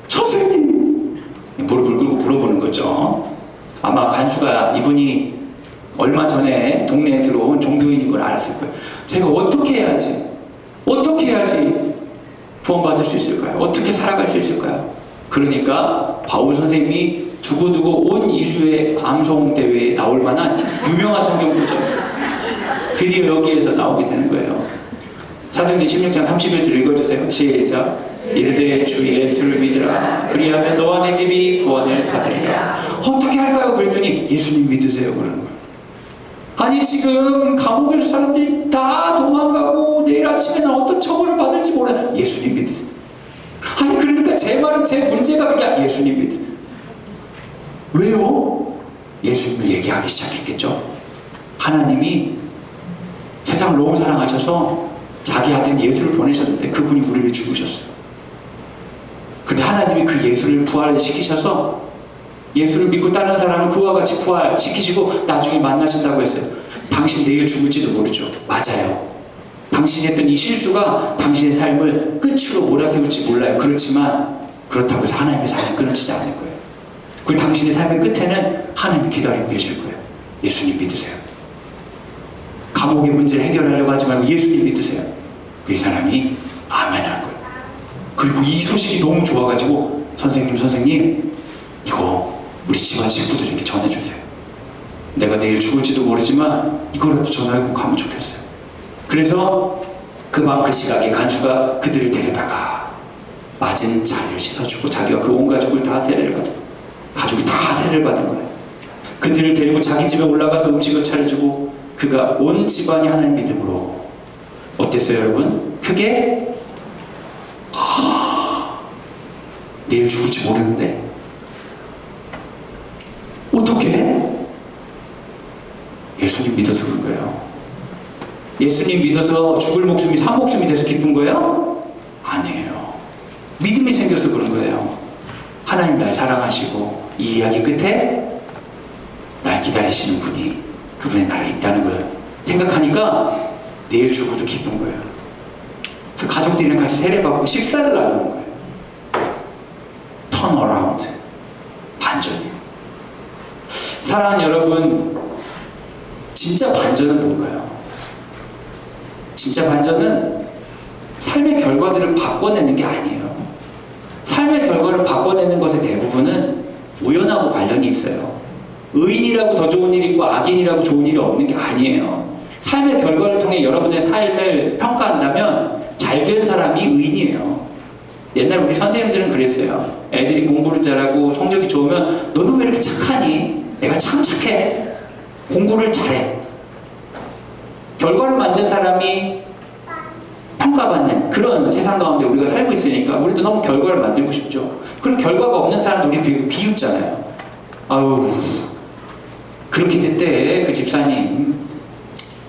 선생님! 무릎을 꿇고 물어보는 거죠. 아마 간수가 이분이 얼마 전에 동네에 들어온 종교인인 걸 알았을 거예요. 제가 어떻게 해야지 구원받을 수 있을까요? 어떻게 살아갈 수 있을까요? 그러니까 바울 선생님이 두고두고 온 인류의 암송 대회에 나올 만한 유명한 성경 구절이에요. 드디어 여기에서 나오게 되는 거예요. 사도행전 16장 31절 읽어주세요. 시작. 이르되 주 예수를 믿으라. 그리하면 너와 내 집이 구원을 받으리라. 어떻게 할까요? 그랬더니 예수님 믿으세요. 그러는 거예요. 아니 지금 감옥에서 사람들이 다 도망가고 내일 아침에는 어떤 처벌을 받을지 몰라요. 예수님 믿으세요. 아니 그러니까 제 말은 제 문제가 그냥 예수님 믿으세요. 왜요? 예수님을 얘기하기 시작했겠죠. 하나님이 세상을 너무 사랑하셔서 자기 아들 예수를 보내셨는데 그분이 우리를 위해 죽으셨어요. 근데 하나님이 그 예수를 부활시키셔서 예수를 믿고 따르는 사람을 그와 같이 부활시키시고 나중에 만나신다고 했어요. 당신 내일 죽을지도 모르죠. 맞아요. 당신이 했던 이 실수가 당신의 삶을 끝으로 몰아세울지 몰라요. 그렇지만 그렇다고 해서 하나님의 삶이 끊어지지 않을 거예요. 그리고 당신의 삶의 끝에는 하나님이 기다리고 계실 거예요. 예수님 믿으세요. 감옥의 문제를 해결하려고 하지 말고 예수님 믿으세요. 이 사람이 아멘 한 거예요. 그리고 이 소식이 너무 좋아가지고 선생님 이거 우리 집안 식구들에게 전해주세요. 내가 내일 죽을지도 모르지만 이거라도 전하고 가면 좋겠어요. 그래서 그 밤 그 시각에 간수가 그들을 데려다가 맞은 자리를 씻어주고 자기와 그 온 가족을 다 세례를 받은 가족이 다 세례를 받은 거예요. 그들을 데리고 자기 집에 올라가서 음식을 차려주고 그가 온 집안이 하나님 믿음으로 어땠어요 여러분? 그게 내일 죽을지 모르는데 어떻게? 예수님 믿어서 그런 거예요. 예수님 믿어서 죽을 목숨이 산 목숨이 돼서 기쁜 거예요? 아니에요. 믿음이 생겨서 그런 거예요. 하나님 날 사랑하시고 이 이야기 끝에 날 기다리시는 분이 그분의 나라에 있다는 걸 생각하니까 내일 죽어도 기쁜 거예요. 그래서 가족들이랑 같이 세례받고 식사를 나누는 거예요. 턴 어라운드 반전이에요. 사랑하는 여러분, 진짜 반전은 뭘까요? 진짜 반전은 삶의 결과들을 바꿔내는 게 아니에요. 삶의 결과를 바꿔내는 것의 대부분은 우연하고 관련이 있어요. 의인이라고 더 좋은 일이 있고 악인이라고 좋은 일이 없는 게 아니에요. 삶의 결과를 통해 여러분의 삶을 평가한다면 잘된 사람이 의인이에요. 옛날 우리 선생님들은 그랬어요. 애들이 공부를 잘하고 성적이 좋으면 너는 왜 이렇게 착하니? 내가 참 착해. 공부를 잘해. 결과를 만든 사람이 평가받는 그런 세상 가운데 우리가 살고 있으니까 우리도 너무 결과를 만들고 싶죠. 그리고 결과가 없는 사람도 우리 비웃잖아요. 아유, 그렇게 됐대 그 집사님.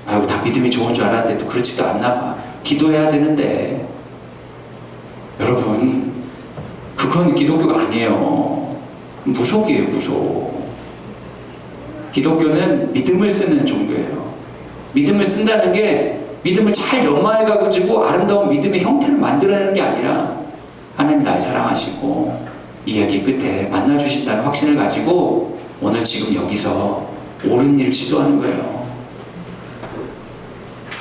아유, 다 믿음이 좋은 줄 알았는데 또 그렇지도 않나 봐. 기도해야 되는데. 여러분, 그건 기독교가 아니에요. 무속이에요, 무속. 기독교는 믿음을 쓰는 종교예요. 믿음을 쓴다는 게 믿음을 잘 연마해가지고 아름다운 믿음의 형태를 만들어내는 게 아니라 하나님 날 사랑하시고 이야기 끝에 만나주신다는 확신을 가지고 오늘 지금 여기서 옳은 일 시도하는 거예요.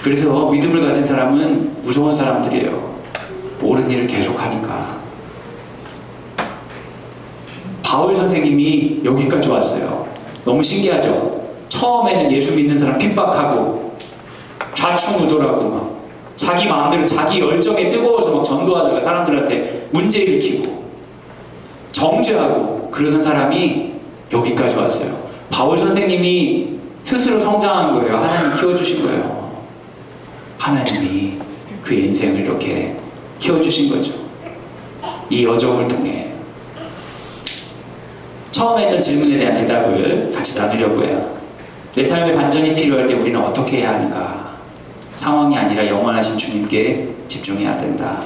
그래서 믿음을 가진 사람은 무서운 사람들이에요. 옳은 일을 계속하니까. 바울 선생님이 여기까지 왔어요. 너무 신기하죠? 처음에는 예수 믿는 사람 핍박하고 좌충우돌하고 막 자기 마음대로 자기 열정에 뜨거워서 막 전도하다가 사람들한테 문제 일으키고 정죄하고 그러던 사람이 여기까지 왔어요. 바울 선생님이 스스로 성장한 거예요. 하나님 키워주신 거예요. 하나님이 그 인생을 이렇게 키워주신 거죠. 이 여정을 통해. 처음에 했던 질문에 대한 대답을 같이 나누려고 해요. 내 삶의 반전이 필요할 때 우리는 어떻게 해야 하는가? 상황이 아니라 영원하신 주님께 집중해야 된다.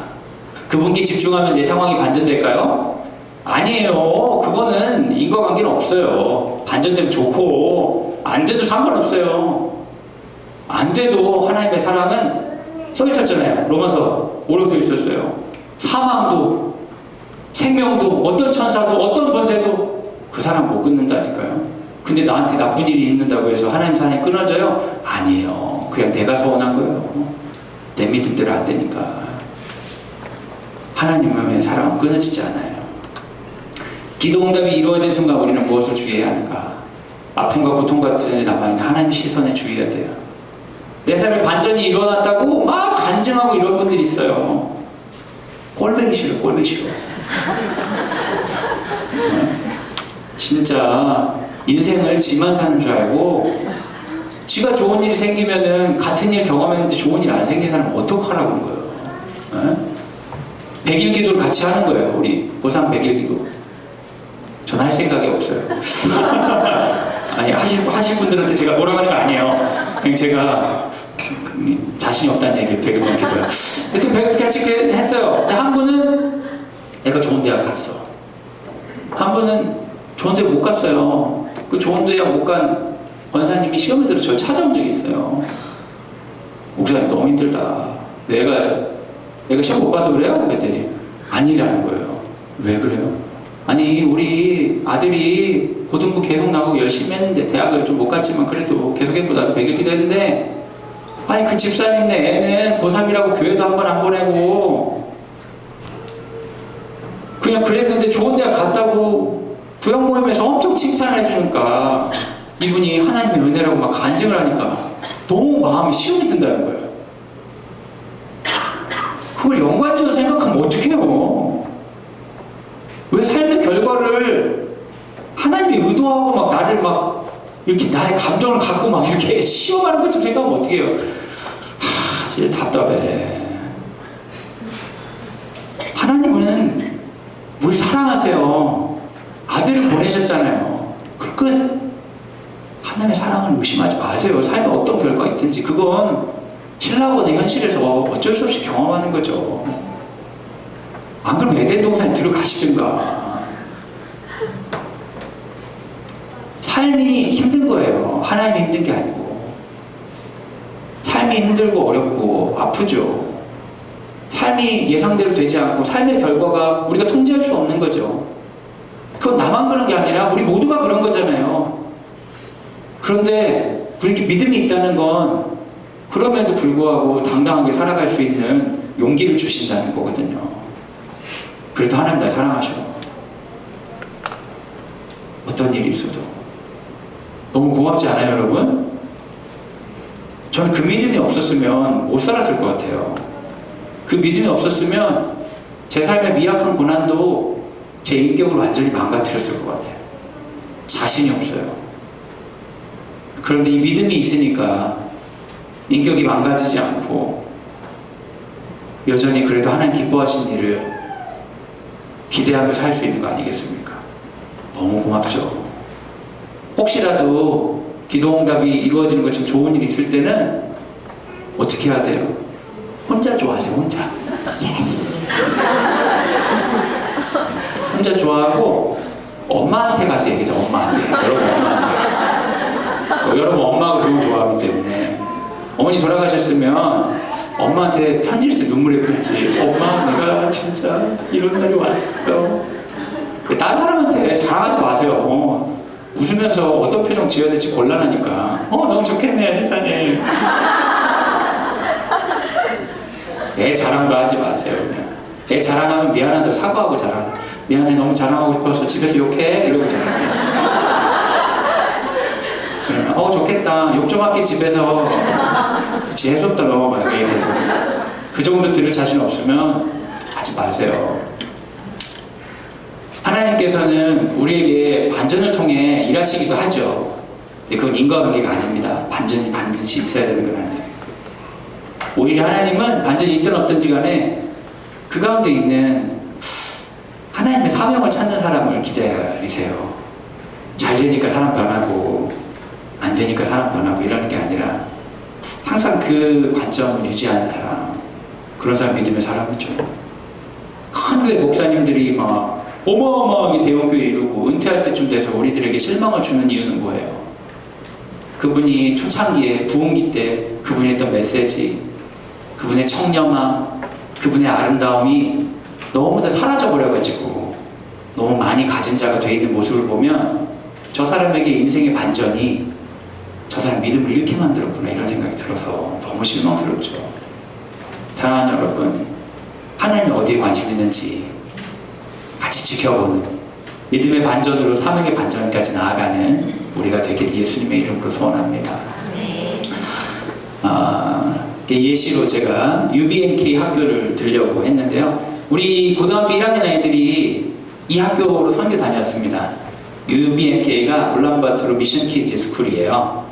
그분께 집중하면 내 상황이 반전될까요? 아니에요. 그거는 인과관계는 없어요. 반전되면 좋고 안 돼도 상관없어요. 안 돼도 하나님의 사랑은 써 있었잖아요. 로마서 5로 써 있었어요. 사망도 생명도 어떤 천사도 어떤 권세도 그 사람 못 끊는다니까요. 근데 나한테 나쁜 일이 있는다고 해서 하나님 사랑이 끊어져요? 아니에요. 그냥 내가 서운한 거예요. 내 믿음대로 안 되니까. 하나님의 사랑은 끊어지지 않아요. 기도응답이 이루어진 순간 우리는 무엇을 주의해야 하는가? 아픔과 고통 같은 남아있는 하나님의 시선에 주의해야 돼요. 내 삶에 반전이 일어났다고 막 간증하고 이런 분들이 있어요. 꼴보기 싫어, 꼴보기 싫어. 진짜 인생을 지만 사는 줄 알고 지가 좋은 일이 생기면은 같은 일 경험했는데 좋은 일 안 생긴 사람은 어떡하라고 거예요? 100일 기도를 같이 하는 거예요. 우리 고3 100일 기도. 전 할 생각이 없어요. 아니 하실 분들한테 제가 뭐라고 하는 거 아니에요. 그냥 제가 자신이 없다는 얘기 100일 동안 기도해요. 하여튼 100일 같이 했어요. 근데 한 분은 내가 좋은 대학 갔어. 한 분은 좋은 대학 못 갔어요. 그 좋은 대학 못 간 권사님이 시험을 들어 저를 찾아온 적이 있어요. 목사님 너무 힘들다. 내가 시험 못 봐서 그래요? 그랬더니 아니라는 거예요. 왜 그래요? 아니 우리 아들이 고등부 계속 나오고 열심히 했는데 대학을 좀 못 갔지만 그래도 계속 했고 나도 100일 기도했는데 아니 그 집사님네 애는 고3이라고 교회도 한 번 안 보내고 그냥 그랬는데 좋은 대학 갔다고 구역 모임에서 엄청 칭찬을 해주니까 이분이 하나님의 은혜라고 막 간증을 하니까 너무 마음이 시험이 든다는 거예요. 그걸 연관지어서 생각하면 어떡해요? 왜 삶의 결과를 하나님이 의도하고 막 나를 막 이렇게 나의 감정을 갖고 막 이렇게 시험하는 것처럼 생각하면 어떡해요? 진짜 답답해. 하나님은 우리 사랑하세요. 아들을 보내셨잖아요. 그 끝. 하나님의 사랑을 의심하지 마세요. 삶에 어떤 결과가 있든지 그건 신라고는 현실에서 어쩔 수 없이 경험하는 거죠. 안 그러면 에덴 동산에 들어가시든가. 삶이 힘든 거예요. 하나님이 힘든 게 아니고. 삶이 힘들고 어렵고 아프죠. 삶이 예상대로 되지 않고 삶의 결과가 우리가 통제할 수 없는 거죠. 그건 나만 그런 게 아니라 우리 모두가 그런 거잖아요. 그런데 우리에게 믿음이 있다는 건 그럼에도 불구하고 당당하게 살아갈 수 있는 용기를 주신다는 거거든요. 그래도 하나님 날 사랑하셔. 어떤 일이 있어도. 너무 고맙지 않아요, 여러분? 저는 그 믿음이 없었으면 못 살았을 것 같아요. 그 믿음이 없었으면 제 삶의 미약한 고난도 제 인격을 완전히 망가뜨렸을 것 같아요. 자신이 없어요. 그런데 이 믿음이 있으니까 인격이 망가지지 않고 여전히 그래도 하나님 기뻐하신 일을 기대하며 살 수 있는 거 아니겠습니까? 너무 고맙죠. 혹시라도 기도 응답이 이루어지는 것처럼 좋은 일이 있을 때는 어떻게 해야 돼요? 혼자 좋아하세요. 혼자. 혼자 좋아하고 엄마한테 가서 얘기해서 엄마한테. 여러분 엄마한테. 여러분 엄마가 그걸 좋아하기 때문에 어머니 돌아가셨으면 엄마한테 편지를 쓰 눈물의 편지. 엄마 내가 진짜 이런 날이 왔어요. 다른 사람한테 자랑하지 마세요. 웃으면서 어떤 표정 지어야 될지 곤란하니까. 너무 좋겠네 세상에. 애 자랑도 하지 마세요. 그냥. 애 자랑하면 미안하다고 사과하고 자랑. 미안해 너무 자랑하고 싶어서 집에서 욕해 이러고 자랑해. 좋겠다. 욕 좀 할게 집에서. 재수없다 넘어가요. 얘기해서. 그 정도 들을 자신 없으면 하지 마세요. 하나님께서는 우리에게 반전을 통해 일하시기도 하죠. 근데 그건 인과관계가 아닙니다. 반전이 반드시 있어야 되는 건 아니에요. 오히려 하나님은 반전이 있든 없든지 간에 그 가운데 있는 하나님의 사명을 찾는 사람을 기다리세요. 잘 되니까 사람 변하고 안 되니까 사람 변하고 이러는 게 아니라 항상 그 관점을 유지하는 사람, 그런 사람 믿음의 사람이죠. 큰 교회 목사님들이 막 어마어마하게 대형교회 이루고 은퇴할 때쯤 돼서 우리들에게 실망을 주는 이유는 뭐예요? 그분이 초창기에 부흥기 때 그분이 했던 메시지, 그분의 청렴함, 그분의 아름다움이 너무 다 사라져버려가지고 너무 많이 가진 자가 돼 있는 모습을 보면 저 사람에게 인생의 반전이 저 사람 믿음을 잃게 만들었구나 이런 생각이 들어서 너무 실망스럽죠. 사랑하는 여러분, 하나님이 어디에 관심 있는지 같이 지켜보는 믿음의 반전으로 사명의 반전까지 나아가는 우리가 되길 예수님의 이름으로 소원합니다. 예시로 제가 UBMK 학교를 들려고 했는데요. 우리 고등학교 1학년 아이들이 이 학교로 선교 다녔습니다. UBMK가 울란바토르 미션 키즈 스쿨이에요.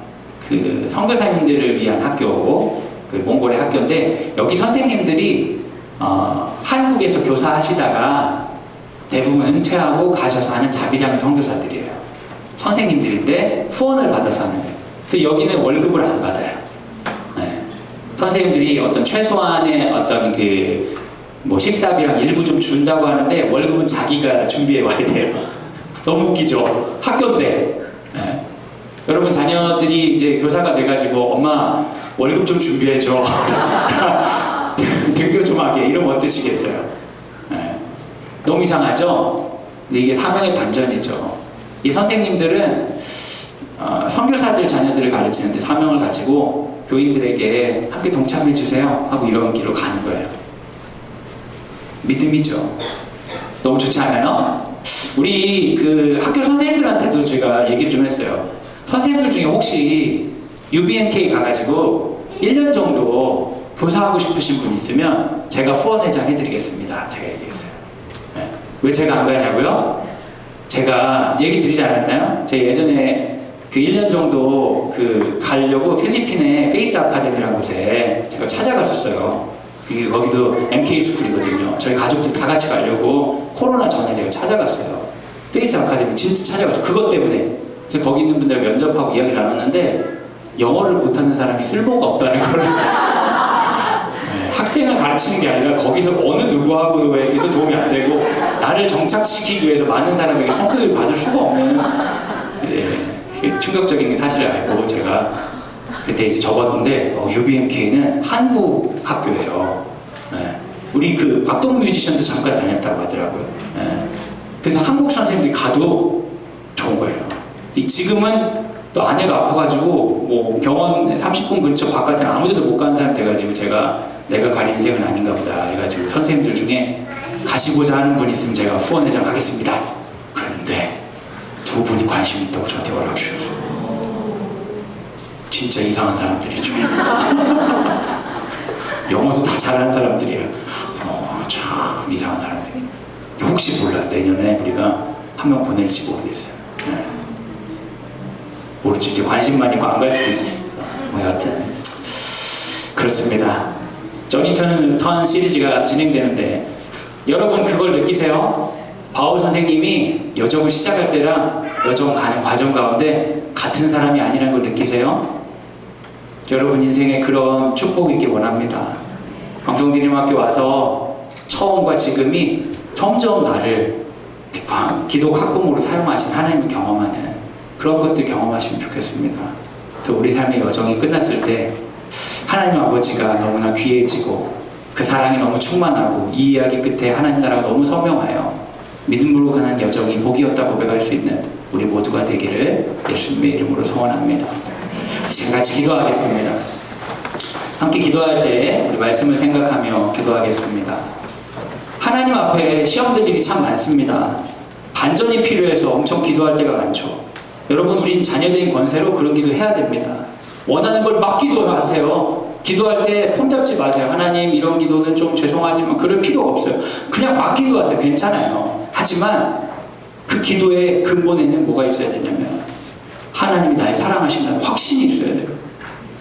그 선교사님들을 위한 학교, 그 몽골의 학교인데 여기 선생님들이 한국에서 교사하시다가 대부분 은퇴하고 가셔서 하는 자비량 선교사들이에요. 선생님들인데 후원을 받아서 하는 거예요. 그래서 여기는 월급을 안 받아요. 네. 선생님들이 어떤 최소한의 어떤 뭐 식사비랑 일부 좀 준다고 하는데 월급은 자기가 준비해 와야 돼요. 너무 웃기죠? 학교인데. 네. 여러분 자녀들이 이제 교사가 돼가지고 엄마 월급 좀 준비해줘. 등교 좀 하게. 이러면 어떠시겠어요? 네. 너무 이상하죠? 근데 이게 사명의 반전이죠. 이 선생님들은 선교사들 자녀들을 가르치는데 사명을 가지고 교인들에게 함께 동참해 주세요 하고 이런 길로 가는 거예요. 믿음이죠. 너무 좋지 않아요? 우리 그 학교 선생님들한테도 제가 얘기를 좀 했어요. 선생님들 중에 혹시 UBMK 가가지고 1년 정도 교사하고 싶으신 분 있으면 제가 후원회장 해드리겠습니다. 제가 얘기했어요. 네. 왜 제가 안 가냐고요? 제가 얘기 드리지 않았나요? 제가 예전에 그 1년 정도 가려고 필리핀의 페이스 아카데미라는 곳에 제가 찾아갔었어요. 거기도 MK 스쿨이거든요. 저희 가족들 다 같이 가려고 코로나 전에 제가 찾아갔어요. 페이스 아카데미 진짜 찾아갔어요. 그것 때문에. 그래서 거기 있는 분들 면접하고 이야기를 나눴는데 영어를 못하는 사람이 쓸모가 없다는 걸 네, 학생을 가르치는 게 아니라 거기서 어느 누구하고에게도 도움이 안 되고 나를 정착시키기 위해서 많은 사람에게 성격을 받을 수가 없는 네, 충격적인 사실을 알고 제가 그때 이제 적었는데 UBMK는 한국 학교예요. 네. 우리 그 악동 뮤지션도 잠깐 다녔다고 하더라고요. 네. 그래서 한국 선생님들이 가도 좋은 거예요. 지금은 또 아내가 아파가지고 뭐 병원 30분 근처 바깥에는 아무데도 못 가는 사람 돼가지고 내가 갈 인생은 아닌가 보다 해가지고 선생님들 중에 가시고자 하는 분 있으면 제가 후원회장 하겠습니다. 그런데 두 분이 관심 있다고 저한테 연락 주셨어요. 진짜 이상한 사람들이죠. 영어도 다 잘하는 사람들이에요. 참 이상한 사람들이. 혹시 몰라 내년에 우리가 한 명 보낼지 모르겠어요. 네. 모르지, 이제 관심만 있고 안 갈 수도 있어요. 뭐 여하튼 그렇습니다. 조니턴 시리즈가 진행되는데 여러분 그걸 느끼세요? 바울 선생님이 여정을 시작할 때랑 여정 가는 과정 가운데 같은 사람이 아니라는 걸 느끼세요? 여러분 인생에 그런 축복이 있길 원합니다. 방송드림학교 와서 처음과 지금이 점점 나를 기도 학부모로 사용하신 하나님을 경험하는 그런 것들 경험하시면 좋겠습니다. 또 우리 삶의 여정이 끝났을 때 하나님 아버지가 너무나 귀해지고 그 사랑이 너무 충만하고 이 이야기 끝에 하나님 나라가 너무 선명하여 믿음으로 가는 여정이 복이었다 고백할 수 있는 우리 모두가 되기를 예수님의 이름으로 소원합니다. 지금 같이 기도하겠습니다. 함께 기도할 때 우리 말씀을 생각하며 기도하겠습니다. 하나님 앞에 시험될 일이 참 많습니다. 반전이 필요해서 엄청 기도할 때가 많죠. 여러분 우린 자녀된 권세로 그런 기도 해야 됩니다. 원하는 걸 막 기도하세요. 기도할 때 폰 잡지 마세요. 하나님 이런 기도는 좀 죄송하지만 그럴 필요가 없어요. 그냥 막 기도하세요. 괜찮아요. 하지만 그 기도의 근본에는 뭐가 있어야 되냐면 하나님이 날 사랑하신다는 확신이 있어야 돼요.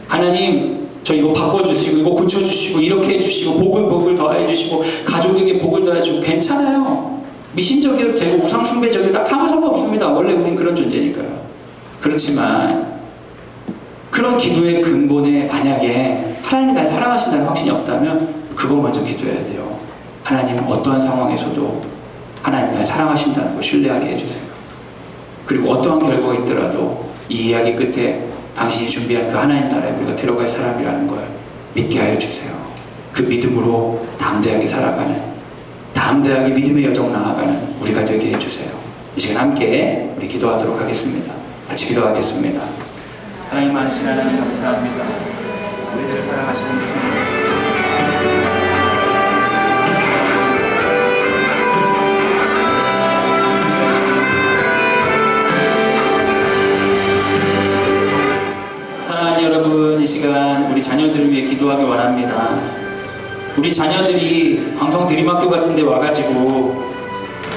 하나님 저 이거 바꿔주시고 이거 고쳐주시고 이렇게 해주시고 복을 더해주시고 가족에게 복을 더해주시고 괜찮아요. 미신적이어도 되고 우상숭배적이어도 아무 상관없습니다. 원래 우린 그런 존재니까요. 그렇지만 그런 기도의 근본에 만약에 하나님이 날 사랑하신다는 확신이 없다면 그거 먼저 기도해야 돼요. 하나님은 어떠한 상황에서도 하나님이 날 사랑하신다는 걸 신뢰하게 해주세요. 그리고 어떠한 결과가 있더라도 이 이야기 끝에 당신이 준비한 그 하나님 나라에 우리가 들어갈 사람이라는 걸 믿게 하여 주세요. 그 믿음으로 담대하게 살아가는, 담대하게 믿음의 여정 나아가는 우리가 되게 해주세요. 이 시간 함께 우리 기도하도록 하겠습니다. 같이 기도하겠습니다. 하나님 많으신 하나님 감사합니다. 우리들을 사랑하시는 주님, 여러분 이 시간 우리 자녀들을 위해 기도하기 원합니다. 우리 자녀들이 광성 드림학교 같은 데 와가지고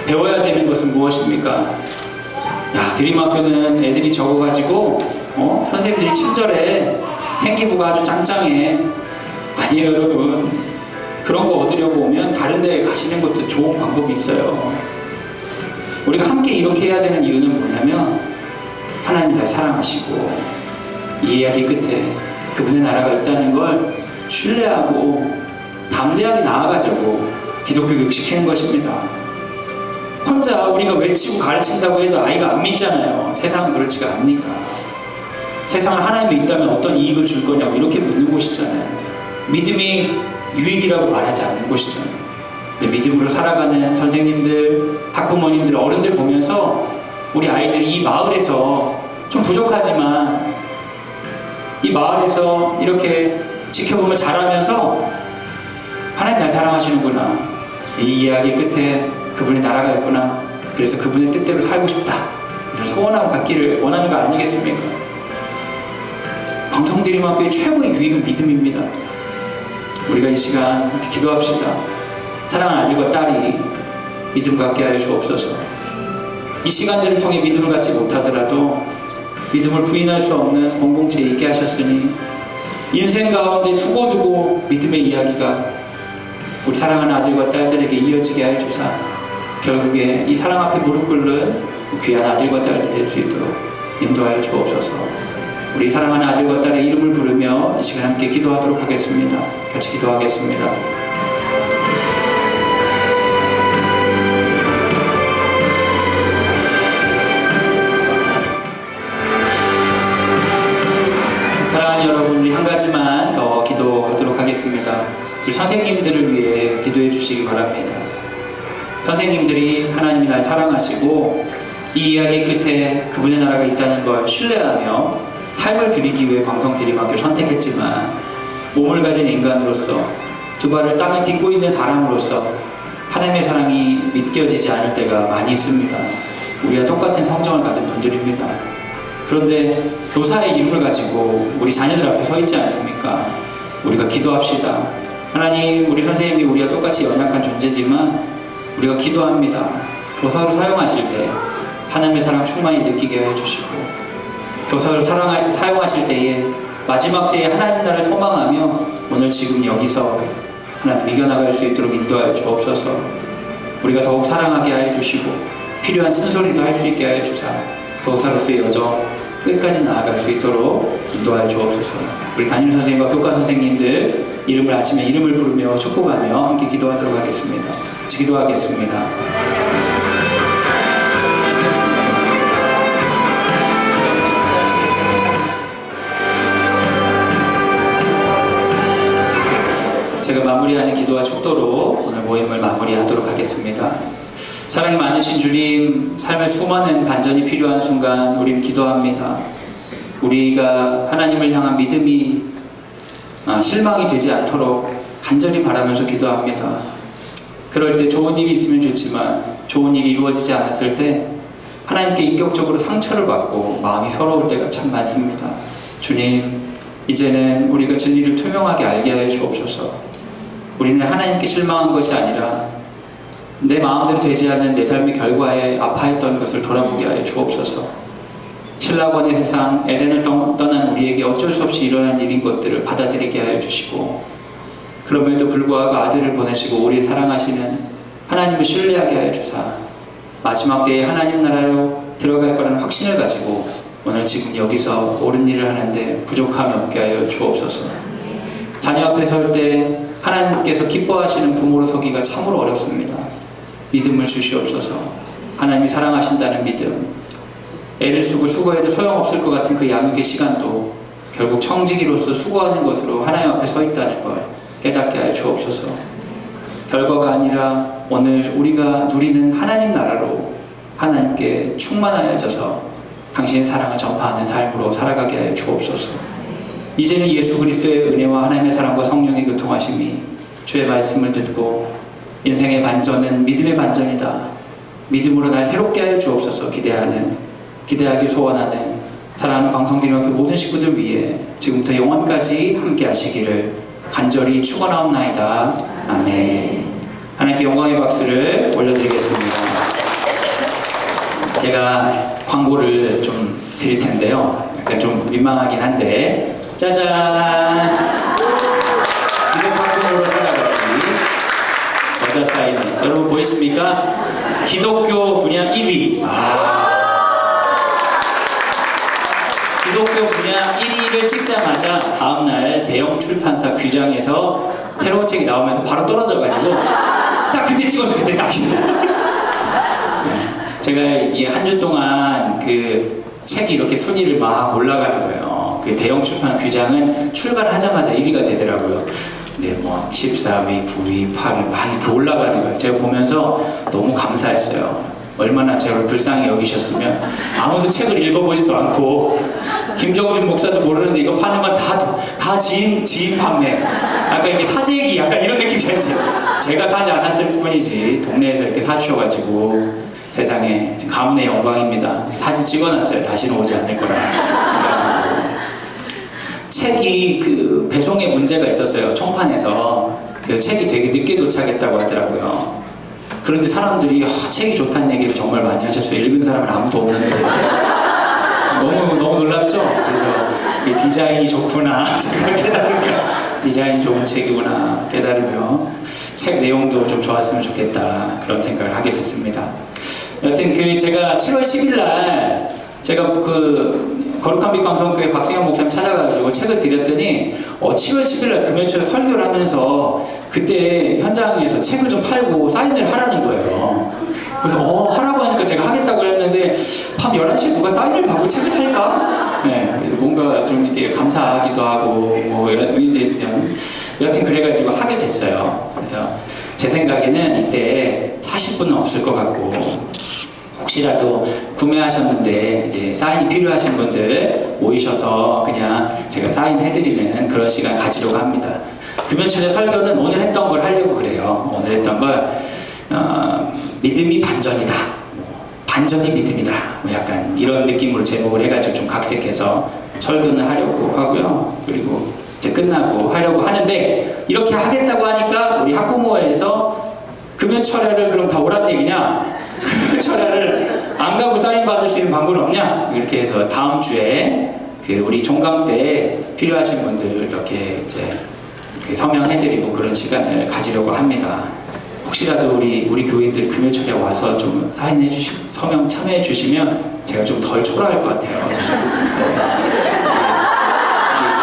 배워야 되는 것은 무엇입니까? 야, 드림학교는 애들이 적어가지고 선생님들이 친절해, 생기부가 아주 짱짱해. 아니에요 여러분. 그런 거 얻으려고 오면 다른 데 가시는 것도 좋은 방법이 있어요. 우리가 함께 이렇게 해야 되는 이유는 뭐냐면 하나님이 날 사랑하시고 이 이야기 끝에 그분의 나라가 있다는 걸 신뢰하고 담대하게 나아가자고 기독교 교육시키는 것입니다. 혼자 우리가 외치고 가르친다고 해도 아이가 안 믿잖아요. 세상은 그렇지가 않으니까. 세상은 하나님이 있다면 어떤 이익을 줄 거냐고 이렇게 묻는 곳이잖아요. 믿음이 유익이라고 말하지 않는 곳이잖아요. 근데 믿음으로 살아가는 선생님들, 학부모님들, 어른들 보면서 우리 아이들이 이 마을에서 좀 부족하지만 이 마을에서 이렇게 지켜보면 자라면서 하나님 날 사랑하시는구나, 이 이야기 끝에 그분의 나라가 있구나, 그래서 그분의 뜻대로 살고 싶다, 이런 소원하고 갖기를 원하는 거 아니겠습니까? 광성드림학교의 최고의 유익은 믿음입니다. 우리가 이 시간 이렇게 기도합시다. 사랑하는 아들과 딸이 믿음 갖게 하여 주옵소서. 이 시간들을 통해 믿음을 갖지 못하더라도 믿음을 부인할 수 없는 공동체에 있게 하셨으니 인생 가운데 두고두고 믿음의 이야기가 우리 사랑하는 아들과 딸들에게 이어지게 하여 주사 결국에 이 사랑 앞에 무릎 꿇는 귀한 아들과 딸들 될 수 있도록 인도하여 주옵소서. 우리 사랑하는 아들과 딸의 이름을 부르며 이 시간 함께 기도하도록 하겠습니다. 같이 기도하겠습니다. 사랑하는 여러분, 우리 한 가지만 더 기도하도록 하겠습니다. 우리 선생님들을 위해 기도해 주시기 바랍니다. 선생님들이 하나님이 날 사랑하시고 이 이야기 끝에 그분의 나라가 있다는 걸 신뢰하며 삶을 드리기 위해 광성드림학교를 선택했지만 몸을 가진 인간으로서 두 발을 땅에 딛고 있는 사람으로서 하나님의 사랑이 믿겨지지 않을 때가 많이 있습니다. 우리와 똑같은 성정을 가진 분들입니다. 그런데 교사의 이름을 가지고 우리 자녀들 앞에 서 있지 않습니까? 우리가 기도합시다. 하나님, 우리 선생님이 우리와 똑같이 연약한 존재지만 우리가 기도합니다. 교사로 사용하실 때 하나님의 사랑 충만히 느끼게 해주시고, 교사를 사용하실 때에 마지막 때에 하나님 나라를 소망하며 오늘 지금 여기서 하나님 이겨나갈 수 있도록 인도하여 주옵소서. 우리가 더욱 사랑하게 하여 주시고 필요한 쓴소리도 할 수 있게 하여 주사 교사로서의 여정 끝까지 나아갈 수 있도록 인도하여 주옵소서. 우리 담임 선생님과 교과 선생님들 이름을 아침에 이름을 부르며 축복하며 함께 기도하도록 하겠습니다. 같이 기도하겠습니다. 제가 마무리하는 기도와 축도로 오늘 모임을 마무리하도록 하겠습니다. 사랑이 많으신 주님, 삶의 수많은 반전이 필요한 순간 우리는 기도합니다. 우리가 하나님을 향한 믿음이 실망이 되지 않도록 간절히 바라면서 기도합니다. 그럴 때 좋은 일이 있으면 좋지만 좋은 일이 이루어지지 않았을 때 하나님께 인격적으로 상처를 받고 마음이 서러울 때가 참 많습니다. 주님, 이제는 우리가 진리를 투명하게 알게 하여 주옵소서. 우리는 하나님께 실망한 것이 아니라 내 마음대로 되지 않은 내 삶의 결과에 아파했던 것을 돌아보게 하여 주옵소서. 신라권의 세상 에덴을 떠난 우리에게 어쩔 수 없이 일어난 일인 것들을 받아들이게 하여 주시고, 그럼에도 불구하고 아들을 보내시고 우리 사랑하시는 하나님을 신뢰하게 하여 주사 마지막 때에 하나님 나라로 들어갈 거라는 확신을 가지고 오늘 지금 여기서 옳은 일을 하는데 부족함이 없게 하여 주옵소서. 자녀 앞에 설 때 하나님께서 기뻐하시는 부모로 서기가 참으로 어렵습니다. 믿음을 주시옵소서. 하나님이 사랑하신다는 믿음, 애를 쓰고 수고해도 소용없을 것 같은 그 양육의 시간도 결국 청지기로서 수고하는 것으로 하나님 앞에 서 있다는 걸 깨닫게 하여 주옵소서. 결과가 아니라 오늘 우리가 누리는 하나님 나라로 하나님께 충만하여져서 당신의 사랑을 전파하는 삶으로 살아가게 하여 주옵소서. 이제는 예수 그리스도의 은혜와 하나님의 사랑과 성령의 교통하심이 주의 말씀을 듣고 인생의 반전은 믿음의 반전이다, 믿음으로 날 새롭게 하여 주옵소서 기대하기 소원하는 사랑하는 광성대학교 모든 식구들 위해 지금부터 영원까지 함께 하시기를 간절히 축원하옵나이다. 아멘. 하나님께 영광의 박수를 올려드리겠습니다. 제가 광고를 좀 드릴 텐데요. 약간 좀 민망하긴 한데, 짜잔! 기독교로 살아가기 여자 사인, 여러분 보이십니까? 기독교 분야 1위. 기독교 분야 1위를 찍자마자 다음날 대형 출판사 규장에서 새로운 책이 나오면서 바로 떨어져가지고 딱 그때 찍어서 그때 딱 제가 이 한 주 동안 그 책이 이렇게 순위를 막 올라가는 거예요. 그 대형 출판 규장은 출간하자마자 1위가 되더라고요. 네, 뭐 14위, 9위, 8위 막 이렇게 올라가는 거예요. 제가 보면서 너무 감사했어요. 얼마나 저를 불쌍히 여기셨으면. 아무도 책을 읽어보지도 않고 김정준 목사도 모르는데 이거 파는 건 다 지인 판매. 아까 이게 사재기 약간 이런 느낌이었지. 제가 사지 않았을 뿐이지 동네에서 이렇게 사주셔가지고 세상에 가문의 영광입니다. 사진 찍어놨어요. 다시는 오지 않을 거라. 책이 그 배송에 문제가 있었어요. 청판에서. 그래서 책이 되게 늦게 도착했다고 하더라고요. 그런데 사람들이 책이 좋다는 얘기를 정말 많이 하셨어요. 읽은 사람은 아무도 없는데. 너무 놀랍죠? 그래서 이 디자인이 좋구나 깨달으며, 디자인 좋은 책이구나 깨달으며 책 내용도 좀 좋았으면 좋겠다 그런 생각을 하게 됐습니다. 여튼 제가 7월 10일 날 제가 거룩한 빛 광성교회 박승현 목사님 찾아가지고 책을 드렸더니 7월 10일 날 금요일에 설교를 하면서 그때 현장에서 책을 좀 팔고 사인을 하라는 거예요. 그래서 하라고 하니까 제가 하겠다고 했는데 밤 11시에 누가 사인을 받고 책을 살까? 네, 뭔가 좀 이렇게 감사하기도 하고 여튼 그래가지고 하게 됐어요. 그래서 제 생각에는 이때 40분은 없을 것 같고, 혹시라도 구매하셨는데 이제 사인이 필요하신 분들 모이셔서 그냥 제가 사인해드리는 그런 시간 가지려고 합니다. 금요초대 설교는 오늘 했던 걸 하려고 그래요. 오늘 했던 걸 믿음이 반전이다, 반전이 믿음이다, 약간 이런 느낌으로 제목을 해가지고 좀 각색해서 설교는 하려고 하고요. 그리고 이제 끝나고 하려고 하는데, 이렇게 하겠다고 하니까 우리 학부모회에서 금연철야를 그럼 다 오란 얘기냐? 금연철야를 안 가고 사인 받을 수 있는 방법은 없냐? 이렇게 해서 다음 주에 그 우리 종강 때 필요하신 분들 이렇게 이제 그 서명해드리고 그런 시간을 가지려고 합니다. 혹시라도 우리 교인들 금요철에 와서 좀 사인해 주시고 서명 참여해 주시면 제가 좀 덜 초라할 것 같아요.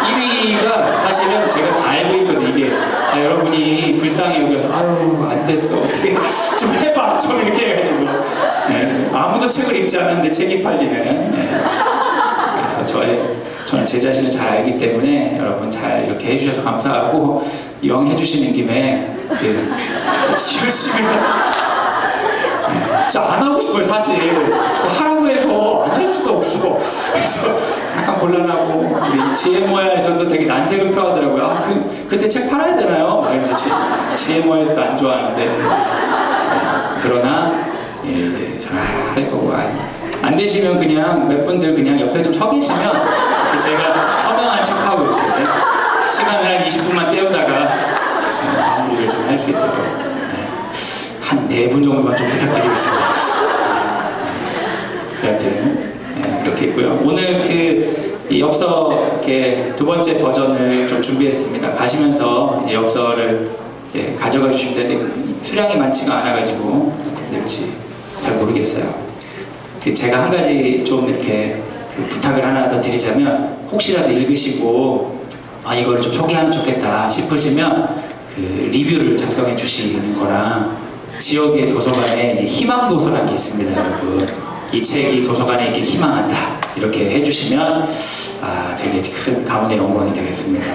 1위가 사실은 제가 다 알고 있거든요. 이게 다 여러분이 불쌍히 여겨서 아유 안 됐어 어떻게 좀 해봐 좀 이렇게 해가지고 네, 아무도 책을 읽지 않았는데 책이 팔리는 네. 그래서 저는 제 자신을 잘 알기 때문에 여러분 잘 이렇게 해주셔서 감사하고 이왕 해주시는 김에 열심히 안 하고 싶어요 사실. 하라고 해서 안 할 수도 없고 그래서 약간 곤란하고 우리 GMO에서도 되게 난색을 표하더라고요. 그때 책 팔아야 되나요? 막 이러면서 GMO에서도 안 좋아하는데 그러나 잘 할 거고 안 되시면 그냥 몇 분들 그냥 옆에 좀 서 계시면 제가 서명한 척하고 이렇게 시간을 한 20분만 때우다가 마무리를 좀 할 수 있도록 한 4분 정도만 좀 부탁드리겠습니다. 여튼 이렇게 있고요. 오늘 그 엽서 이렇게 2번째 버전을 좀 준비했습니다. 가시면서 이제 엽서를 가져가 주시면 되는데 수량이 많지가 않아가지고 어떻게 될지 잘 모르겠어요. 제가 한 가지 좀 이렇게 부탁을 하나 더 드리자면 혹시라도 읽으시고 이거를 좀 소개하면 좋겠다 싶으시면 그 리뷰를 작성해 주시는 거랑 지역의 도서관에 희망 도서라는 게 있습니다, 여러분. 이 책이 도서관에 이렇게 희망한다 이렇게 해주시면 되게 큰 가문의 영광이 되겠습니다.